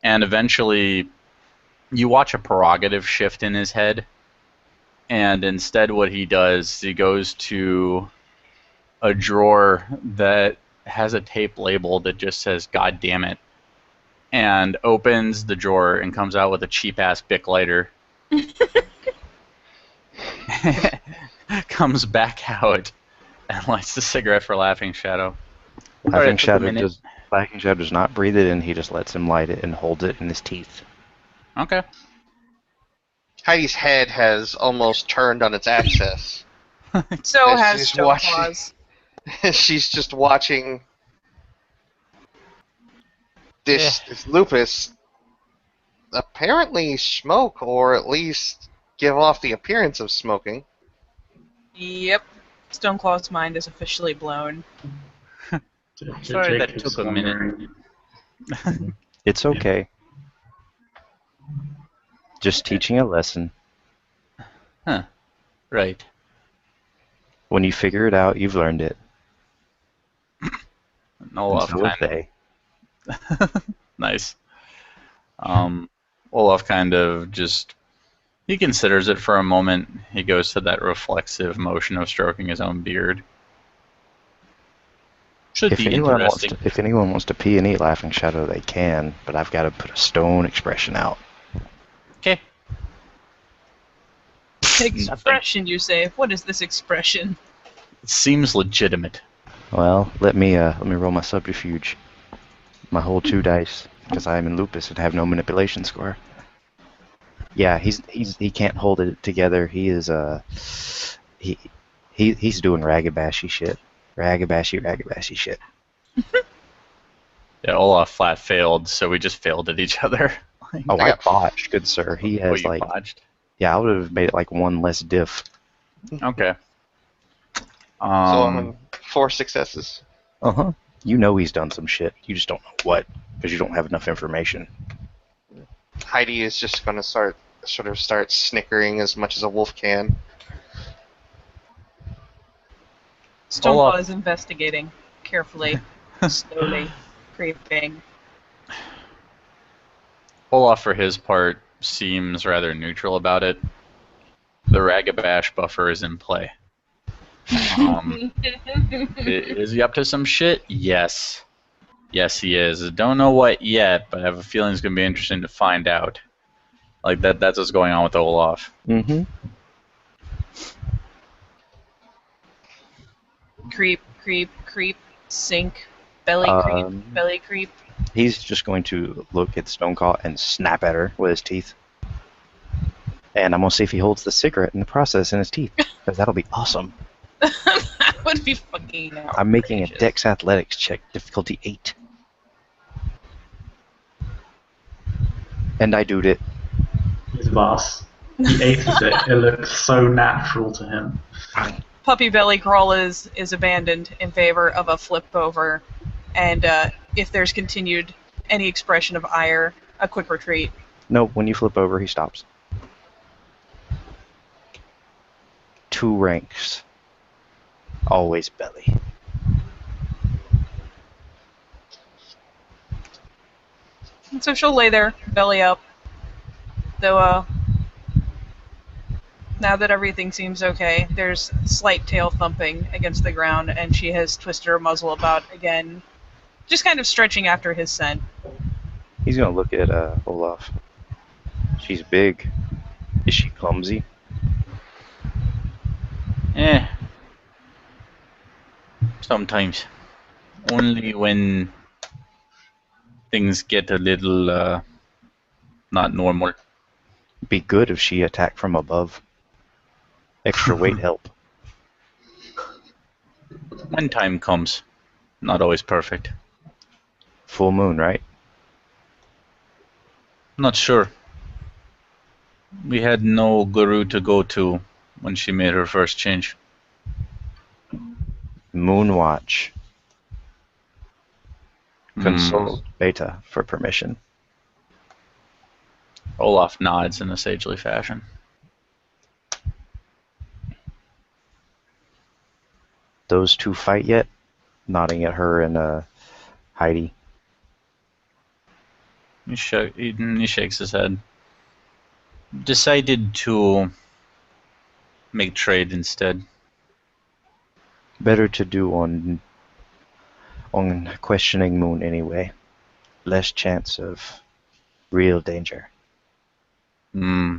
And eventually You watch a prerogative shift in his head, and instead what he does, he goes to a drawer that has a tape label that just says "God damn it," and opens the drawer and comes out with a cheap-ass Bic lighter. Comes back out and lights the cigarette for Laughing Shadow. Laughing took a Shadow does not breathe it in. He just lets him light it and holds it in his teeth. Okay. Heidi's head has almost turned on its axis. So As has she's Stone watching- Claws. She's just watching this lupus apparently smoke, or at least give off the appearance of smoking. Yep. Stone Claw's mind is officially blown. Sorry that Jacob's took a minute. wondering. It's okay. Just teaching a lesson. Right. When you figure it out, you've learned it. And Olaf And so have kind they. of nice. Olaf kind of just he considers it for a moment. He goes to that reflexive motion of stroking his own beard. Should If be anyone interesting. wants to pee and eat Laughing Shadow, they can, but I've got to put a stone expression out. Okay. Expression, you say? What is this expression? It seems legitimate. Well, let me roll my subterfuge. My whole 2 dice, because I am in lupus and have no manipulation score. Yeah, he can't hold it together. He is he's doing ragabashy shit. Ragabashy shit. Yeah, Olaf flat failed, so we just failed at each other. Oh, I botched, good sir. He has you botched. yeah, I would have made it like 1 less diff. Okay. So I'm on 4 successes. Uh-huh. You know he's done some shit. You just don't know what, because you don't have enough information. Heidi is just going to start snickering as much as a wolf can. Stone Olaf. Claw is investigating carefully, slowly, creeping. Olaf, for his part, seems rather neutral about it. The Ragabash buffer is in play. Is he up to some shit? Yes. Yes, he is. Don't know what yet, but I have a feeling it's going to be interesting to find out. Like, that's what's going on with Olaf. Mm-hmm. Creep, creep, creep, sink, belly creep, belly creep. He's just going to look at Stoneclaw and snap at her with his teeth. And I'm going to see if he holds the cigarette in the process in his teeth, because that'll be awesome. That would be fucking outrageous. I'm making a Dex Athletics check, difficulty 8. And I doed it. His boss. He aces it. It looks so natural to him. Puppy belly crawl is abandoned in favor of a flip over, and if there's continued any expression of ire, a quick retreat. No, when you flip over, he stops. 2 ranks. Always belly. And so she'll lay there, belly up. Though, now that everything seems okay, there's slight tail thumping against the ground, and she has twisted her muzzle about again, just kind of stretching after his scent. He's going to look at Olaf. She's big. Is she clumsy? Sometimes. Only when things get a little, not normal. Be good if she attacked from above. Extra weight help. When time comes. Not always perfect. Full moon, right? Not sure. We had no guru to go to when she made her first change. Moonwatch. Consult Beta for permission. Olaf nods in a sagely fashion. Those 2 fight yet? Nodding at her and Heidi. He shakes his head. decided to make trade instead. Better to do on questioning moon anyway. Less chance of real danger. Hmm.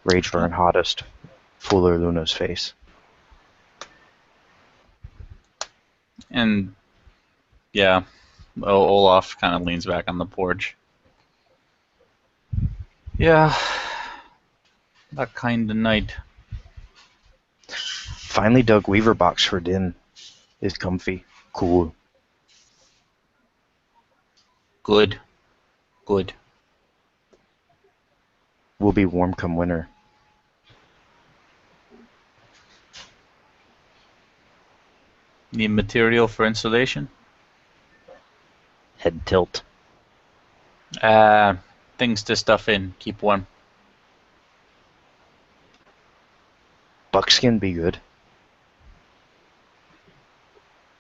Rage burn hottest. Fuller Luna's face. And yeah, Olaf kind of leans back on the porch. Yeah, that kind of night. Finally dug Weaver box for Din. Is comfy. Cool. Good. Good. Will be warm come winter. Need material for insulation? Head tilt. Things to stuff in. Keep warm. Buckskin be good.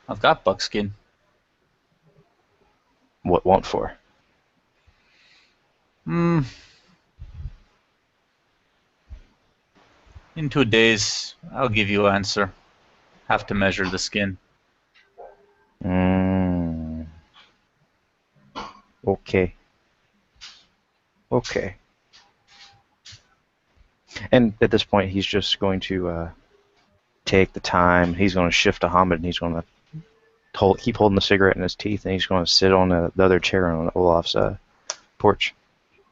I've got buckskin. What want for? In 2 days, I'll give you an answer. Have to measure the skin. Okay. Okay. And at this point, he's just going to take the time. He's going to shift to Hamid, and he's going to keep holding the cigarette in his teeth, and he's going to sit on the other chair on Olaf's porch.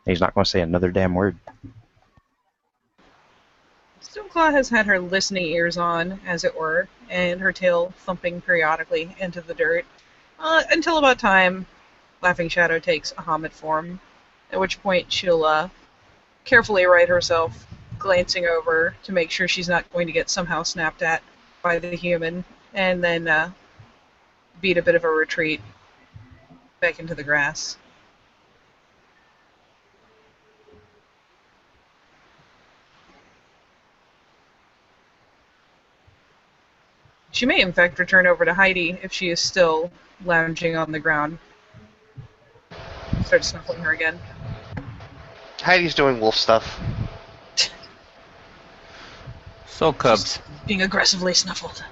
And he's not going to say another damn word. Stoneclaw has had her listening ears on, as it were, and her tail thumping periodically into the dirt, until about time Laughing Shadow takes a Hamid form, at which point she'll carefully right herself, glancing over to make sure she's not going to get somehow snapped at by the human, and then beat a bit of a retreat back into the grass. She may, in fact, return over to Heidi if she is still lounging on the ground. Start snuffling her again. Heidi's doing wolf stuff. So, Cubs. Being aggressively snuffled.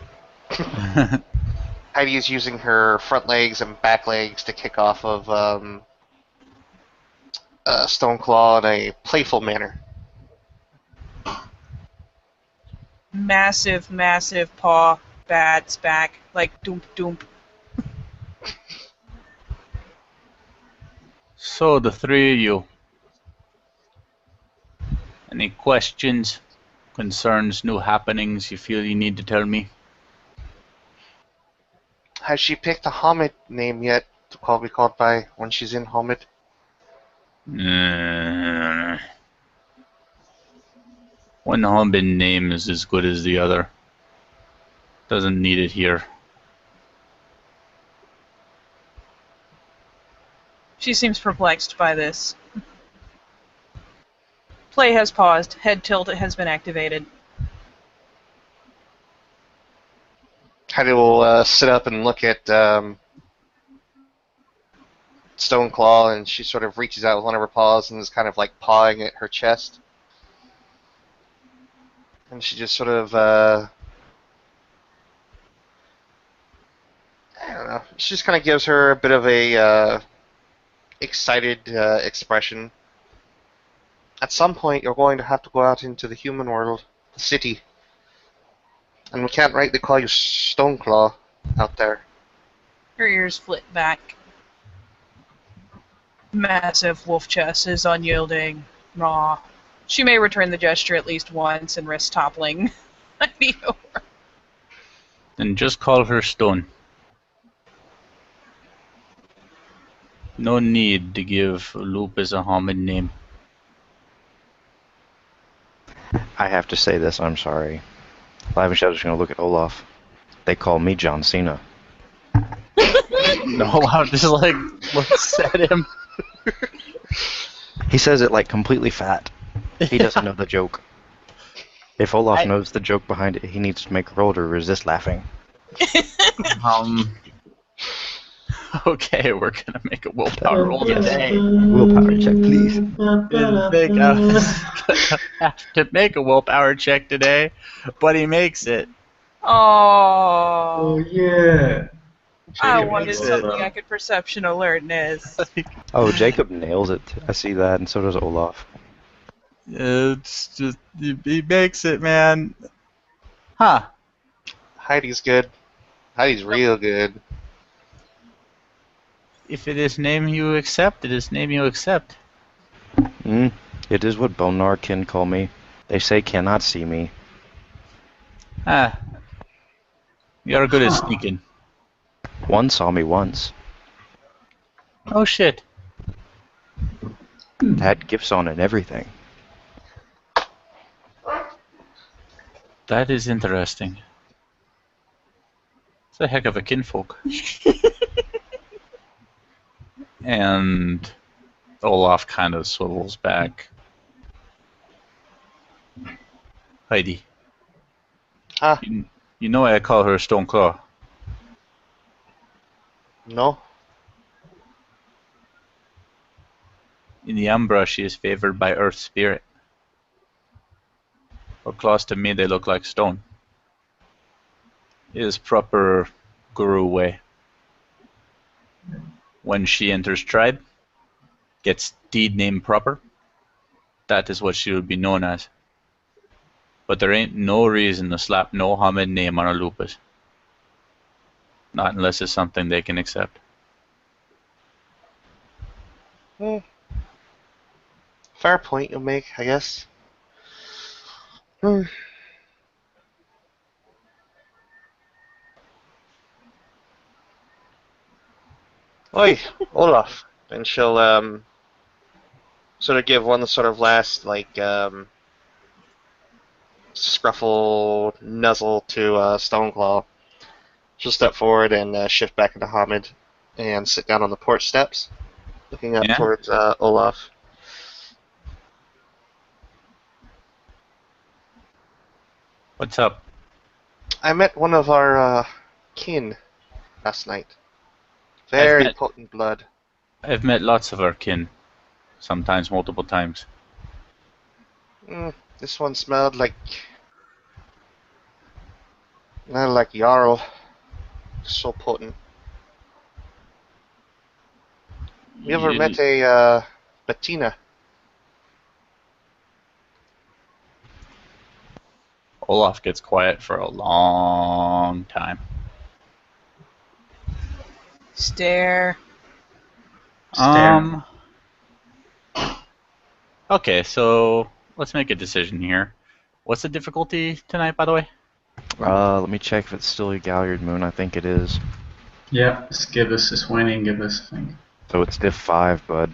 Heidi is using her front legs and back legs to kick off of Stoneclaw in a playful manner. Massive, massive paw bats back, like doomp doomp. So, the three of you. Any questions, concerns, new happenings you feel you need to tell me? Has she picked a Hamid name yet to be called by when she's in Hamid? One Hamid name is as good as the other. Doesn't need it here. She seems perplexed by this. Play has paused. Head tilt has been activated. Heidi will sit up and look at Stoneclaw, and she sort of reaches out with one of her paws and is kind of like pawing at her chest. And she just sort of, I don't know, she just kind of gives her a bit of a excited expression. At some point, you're going to have to go out into the human world, the city. And we can't rightly call you Stoneclaw out there. Her ears flit back. Massive wolf chest is unyielding. Raw. She may return the gesture at least once and risk toppling. Heidi over. Then just call her Stone. No need to give Lupus a Hamid name. I have to say this, I'm sorry. Laughing Shadow's going to look at Olaf. They call me John Cena. No, Olaf just like looks at him. He says it like completely fat. He doesn't know the joke. If Olaf knows the joke behind it, he needs to make a roll to resist laughing. Okay, we're gonna make a willpower roll today. Willpower check, please. Didn't think I was gonna have to make a willpower check today, but he makes it. Oh Oh, yeah. I Jacob wanted makes knows it. something I that. could perception alertness. Oh, Jacob nails it. I see that, and so does Olaf. It's just he makes it, man. Huh? Heidi's good. Heidi's real good. If it is name you accept, it is name you accept. It is what Bonar kin call me. They say cannot see me. Ah, you're good at Huh. sneaking. One saw me once. Oh shit. Had gifts on and everything. That is interesting. It's a heck of a kinfolk. And Olaf kind of swivels back. Heidi, Huh? you know I call her Stone Claw. No? In the Umbra, she is favored by Earth Spirit. Her claws to me, they look like stone. It is proper guru way. When she enters tribe, gets deed name proper, that is what she will be known as. But there ain't no reason to slap no Hamid name on a lupus. Not unless it's something they can accept. Hmm. Fair point you'll make, I guess. Hmm. Oi, Olaf. And she'll sort of give one sort of last scruffle nuzzle to Stoneclaw. She'll step forward and shift back into Hamid and sit down on the porch steps, looking up Yeah? towards Olaf. What's up? I met one of our kin last night. I've Very met potent blood. I've met lots of our kin, sometimes multiple times. This one smelled like Jarl. So potent. You ever met a Bettina? Olaf gets quiet for a long time. Stare. Stare. Okay, so let's make a decision here. What's the difficulty tonight, by the way? Let me check if it's still a Galliard moon. I think it is. Yep, it's Gibbous, it's Winning Gibbous, I think. So it's diff 5, bud.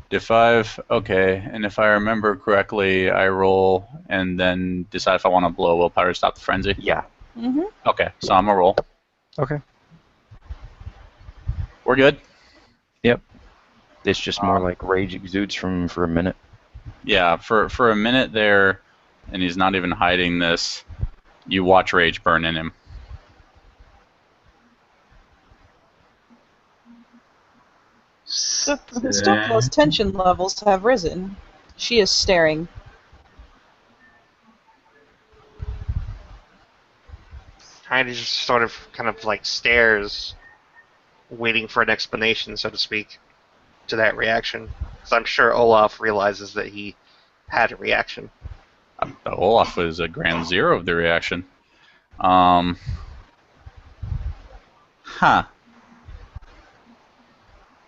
Diff 5, okay. And if I remember correctly, I roll and then decide if I want to blow willpower to stop the frenzy? Yeah. Mm-hmm. Okay, so I'm going to roll. Okay. We're good? Yep. It's just more like rage exudes from him for a minute. Yeah, for a minute there, and he's not even hiding this, you watch rage burn in him. Stoneclaw's tension levels have risen. She is staring. Heidi just sort of kind of like stares, waiting for an explanation, so to speak, to that reaction. Because I'm sure Olaf realizes that he had a reaction. Olaf was a grand zero of the reaction. Huh.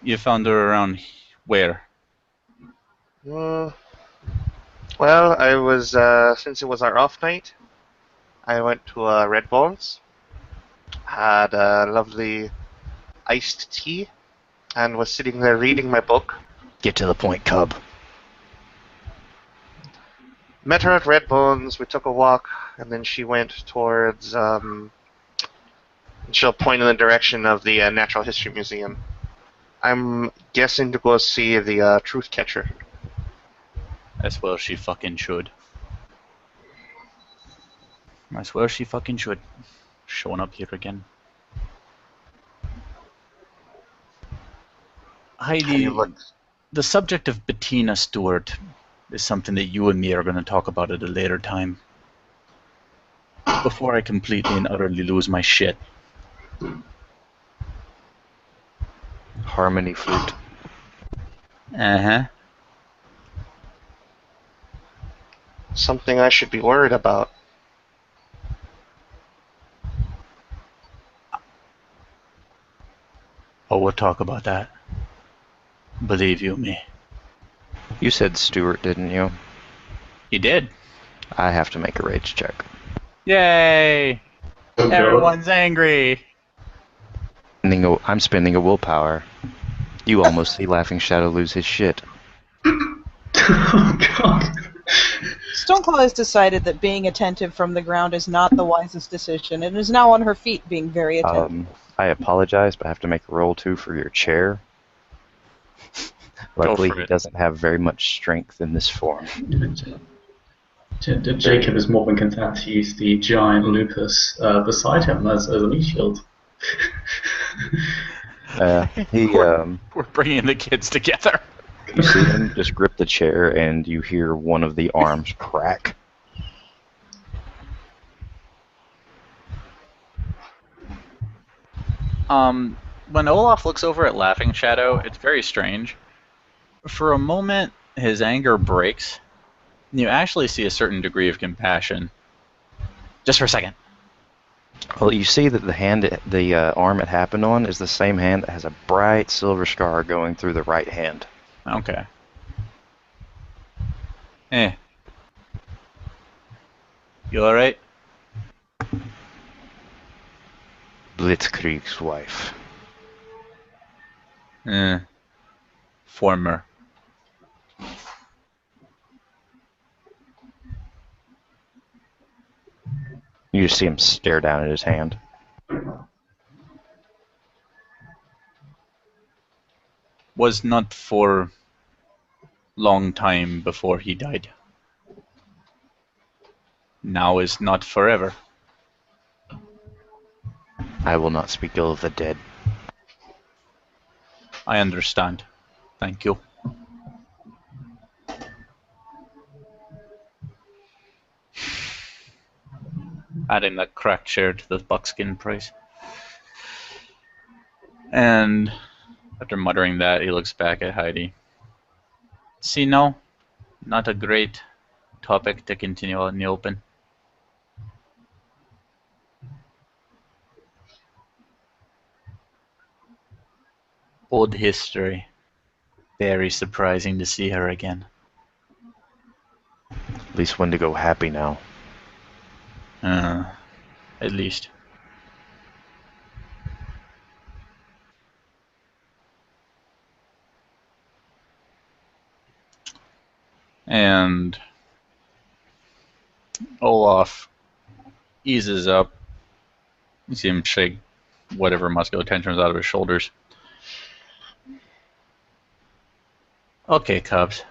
You found her around where? Well, I was, since it was our off night, I went to Red Bones, had a lovely iced tea, and was sitting there reading my book. Get to the point, cub. Met her at Red Bones, we took a walk, and then she went towards, she'll point in the direction of the Natural History Museum. I'm guessing to go see the Truth Catcher. As well she fucking should. I swear she fucking should. Showing up here again. Heidi, look. the subject of Bettina Stewart is something that you and me are going to talk about at a later time. Before I completely and utterly lose my shit. Harmony flute. Uh-huh. Something I should be worried about. Oh, we'll talk about that. Believe you me. You said Stewart, didn't you? He did. I have to make a rage check. Yay! Oh, God. Everyone's angry. I'm spending a willpower. You almost see Laughing Shadow lose his shit. Oh, God. Stoneclaw has decided that being attentive from the ground is not the wisest decision, and is now on her feet being very attentive. I apologize, but I have to make a roll 2 for your chair. Luckily, for he it. doesn't have very much strength in this form. Jacob is more than content to use the giant lupus beside him as a meat shield. We're bringing the kids together. You see him just grip the chair, and you hear one of the arms crack. When Olaf looks over at Laughing Shadow, it's very strange. For a moment, his anger breaks. And you actually see a certain degree of compassion. Just for a second. Well, you see that the arm it happened on is the same hand that has a bright silver scar going through the right hand. Okay. You alright? Blitzkrieg's wife. Former. You just see him stare down at his hand. Was not for long time before he died. Now is not forever. I will not speak ill of the dead. I understand. Thank you. Adding that cracked chair to the buckskin price. And after muttering that, he looks back at Heidi. See, no, not a great topic to continue out in the open. Old history. Very surprising to see her again. At least Wendigo happy now. At least. And Olaf eases up. You see him shake whatever muscular tension is out of his shoulders. Okay, Cubs.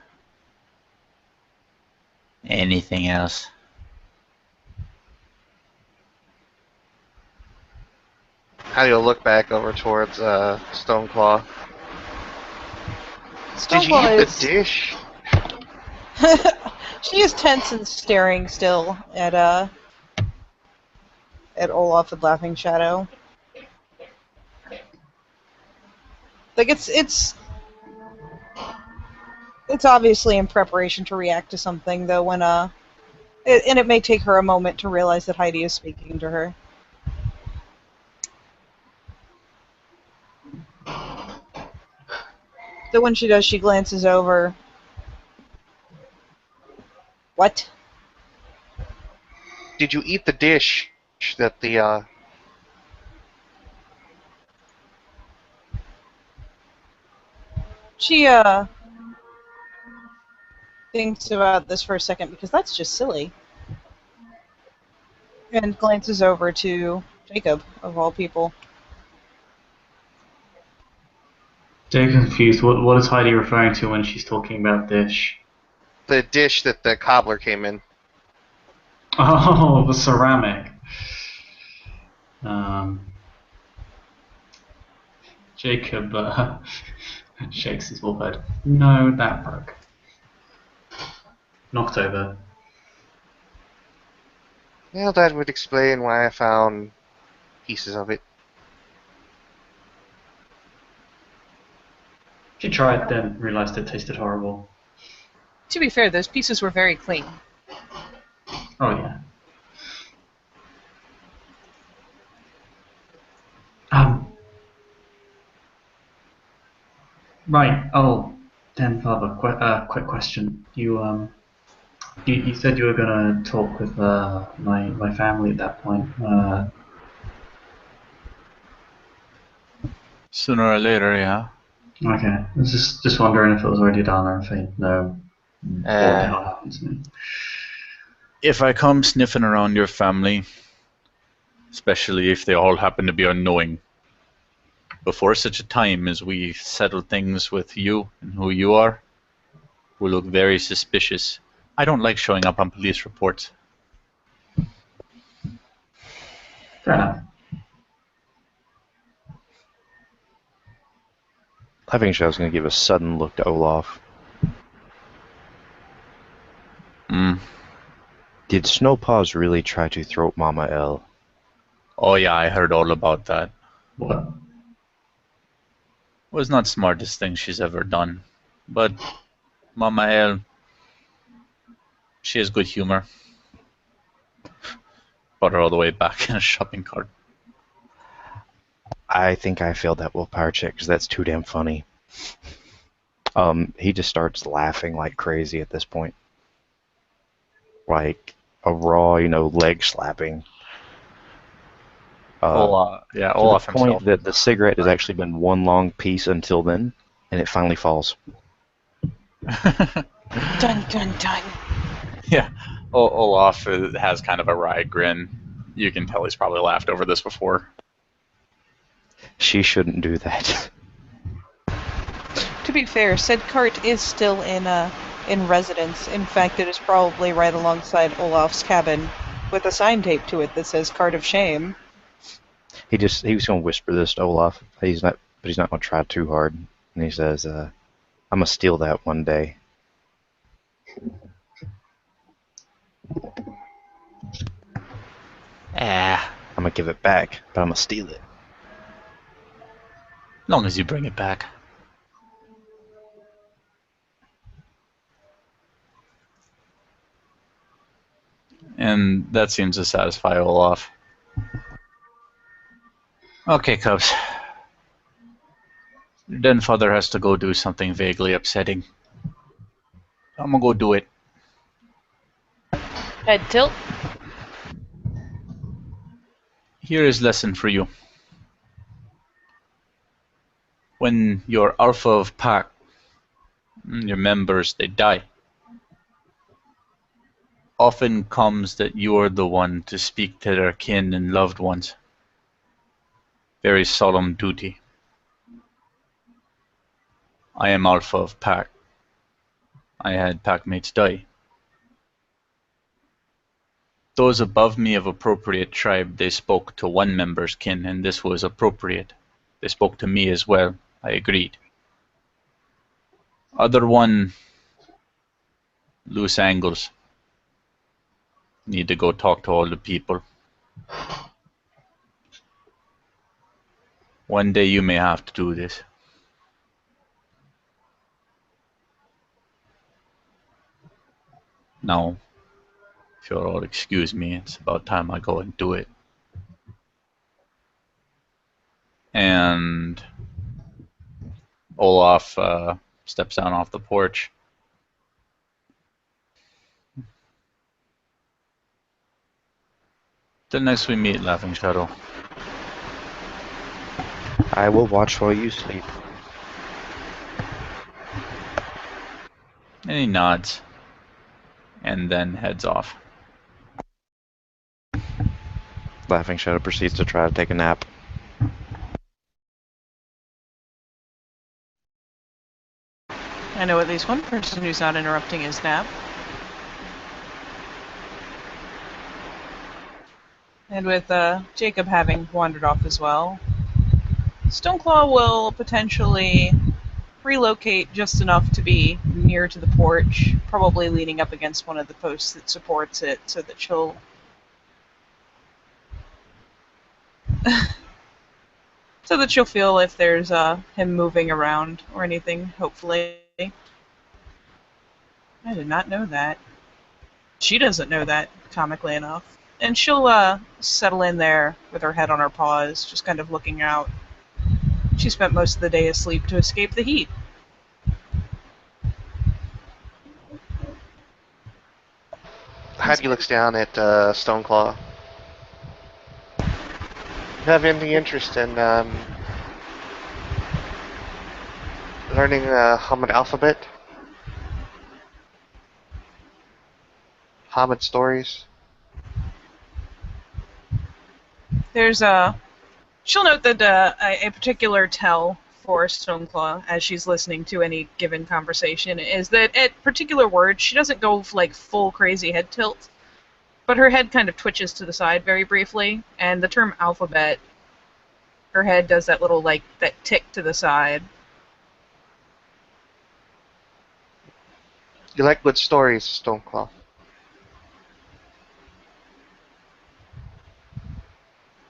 Anything else? How do you look back over towards Stoneclaw? Did you Stoneclaw eat the dish? She is tense and staring still at Olaf and Laughing Shadow. Like it's obviously in preparation to react to something, though. When and it may take her a moment to realize that Heidi is speaking to her. So when she does, she glances over. What? Did you eat the dish that the She thinks about this for a second, because that's just silly. And glances over to Jacob, of all people. Jacob's confused. What is Heidi referring to when she's talking about dish? the dish that the cobbler came in? Oh, the ceramic. Jacob Shakes his forehead. No, that broke. Knocked over. Well, that would explain why I found pieces of it. She tried, then realised it tasted horrible. To be fair, those pieces were very clean. Oh yeah. Right. Oh, Dan Father. Quick question. You said you were gonna talk with my family at that point. Sooner or later, yeah. Okay. I was just wondering if it was already done or if they know what the hell happened to me. If I come sniffing around your family, especially if they all happen to be unknowing, before such a time as we settle things with you and who you are, will look very suspicious. I don't like showing up on police reports. Fair enough. Laughing Shadow's going to give a sudden look to Olaf. Did Snowpaws really try to throat Mama L? Oh yeah, I heard all about that. What? Was not smartest thing she's ever done. But Mama L, she has good humor. Brought her all the way back in a shopping cart. I think I failed that willpower check because that's too damn funny. He just starts laughing like crazy at this point. Like a raw, leg slapping. Olaf To the himself. point that the cigarette has actually been one long piece until then, and it finally falls. Dun dun dun. Yeah, Olaf has kind of a wry grin. You can tell he's probably laughed over this before. She shouldn't do that. To be fair, said cart is still in residence. In fact, it is probably right alongside Olaf's cabin, with a sign taped to it that says "Cart of Shame." He was going to whisper this to Olaf. But he's not going to try too hard. And he says, "I'm gonna steal that one day." I'm gonna give it back, but I'm gonna steal it. Long as you bring it back. And that seems to satisfy Olaf. Okay, Cubs. Your den father has to go do something vaguely upsetting. I'm gonna go do it. Head tilt. Here is lesson for you. When you're alpha of pack, your members, they die. Often comes that you are the one to speak to their kin and loved ones. Very solemn duty. I am alpha of pack. I had packmates die. Those above me of appropriate tribe, they spoke to one member's kin, and this was appropriate. They spoke to me as well. I agreed. Other one, loose angles. Need to go talk to all the people. One day you may have to do this. Now, if you'll all excuse me, it's about time I go and do it. And Olaf steps down off the porch. Till next we meet, Laughing Shadow. I will watch while you sleep. And he nods. And then heads off. Laughing Shadow proceeds to try to take a nap. I know at least one person who's not interrupting his nap. And with Jacob having wandered off as well, Stoneclaw will potentially relocate just enough to be near to the porch, probably leaning up against one of the posts that supports it, so that she'll feel if there's him moving around or anything, hopefully. I did not know that. She doesn't know that, comically enough. And she'll settle in there with her head on her paws, just kind of looking out. She spent most of the day asleep to escape the heat. Heidi looks down at Stoneclaw. You have any interest in learning Hamid alphabet? Hamid stories? There's she'll note that a particular tell for Stoneclaw as she's listening to any given conversation is that at particular words she doesn't go like full crazy head tilt, but her head kind of twitches to the side very briefly, and the term alphabet, her head does that little like that tick to the side. You like good stories, Stoneclaw.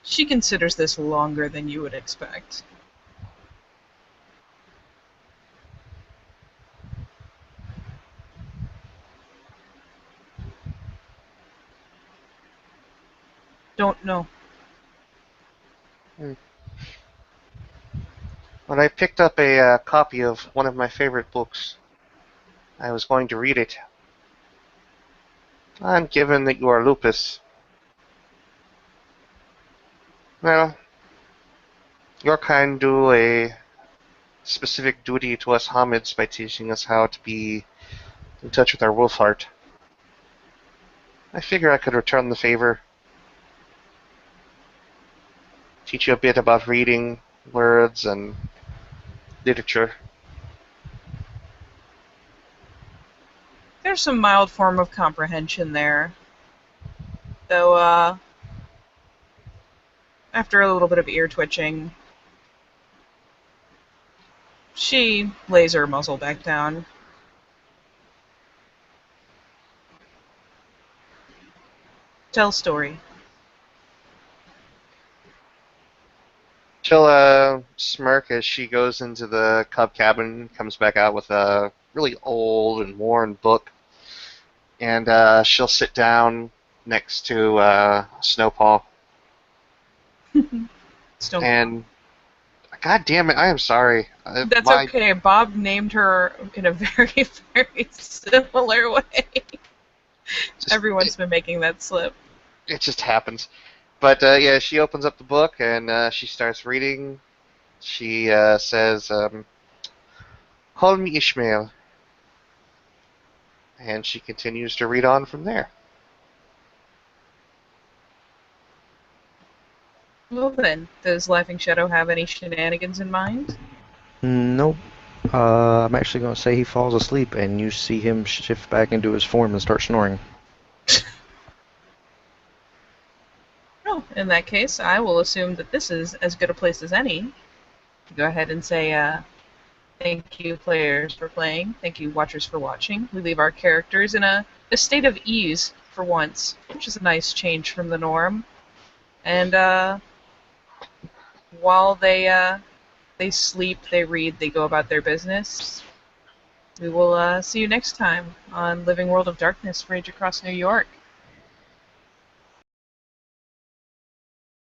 She considers this longer than you would expect. Don't know. When I picked up a copy of one of my favorite books, I was going to read it. And given that you are lupus, well, your kind do a specific duty to us Hamids by teaching us how to be in touch with our wolf heart. I figure I could return the favor. Teach you a bit about reading, words, and literature. There's some mild form of comprehension there. Though, after a little bit of ear twitching, she lays her muzzle back down. Tell story. She'll smirk as she goes into the cub cabin, comes back out with a really old and worn book, and she'll sit down next to Snowpaw. And God damn it, I am sorry. That's okay. Bob named her in a very, very similar way. Everyone's been making that slip. It just happens. But yeah, she opens up the book and she starts reading. She says, "Call me Ishmael," and she continues to read on from there. Well then, does Laughing Shadow have any shenanigans in mind? Nope. I'm actually going to say he falls asleep, and you see him shift back into his form and start snoring. Oh, in that case, I will assume that this is as good a place as any to go ahead and say thank you, players, for playing. Thank you, watchers, for watching. We leave our characters in a state of ease for once, which is a nice change from the norm. And while they sleep, they read, they go about their business. We will see you next time on Living World of Darkness, Rage Across New York.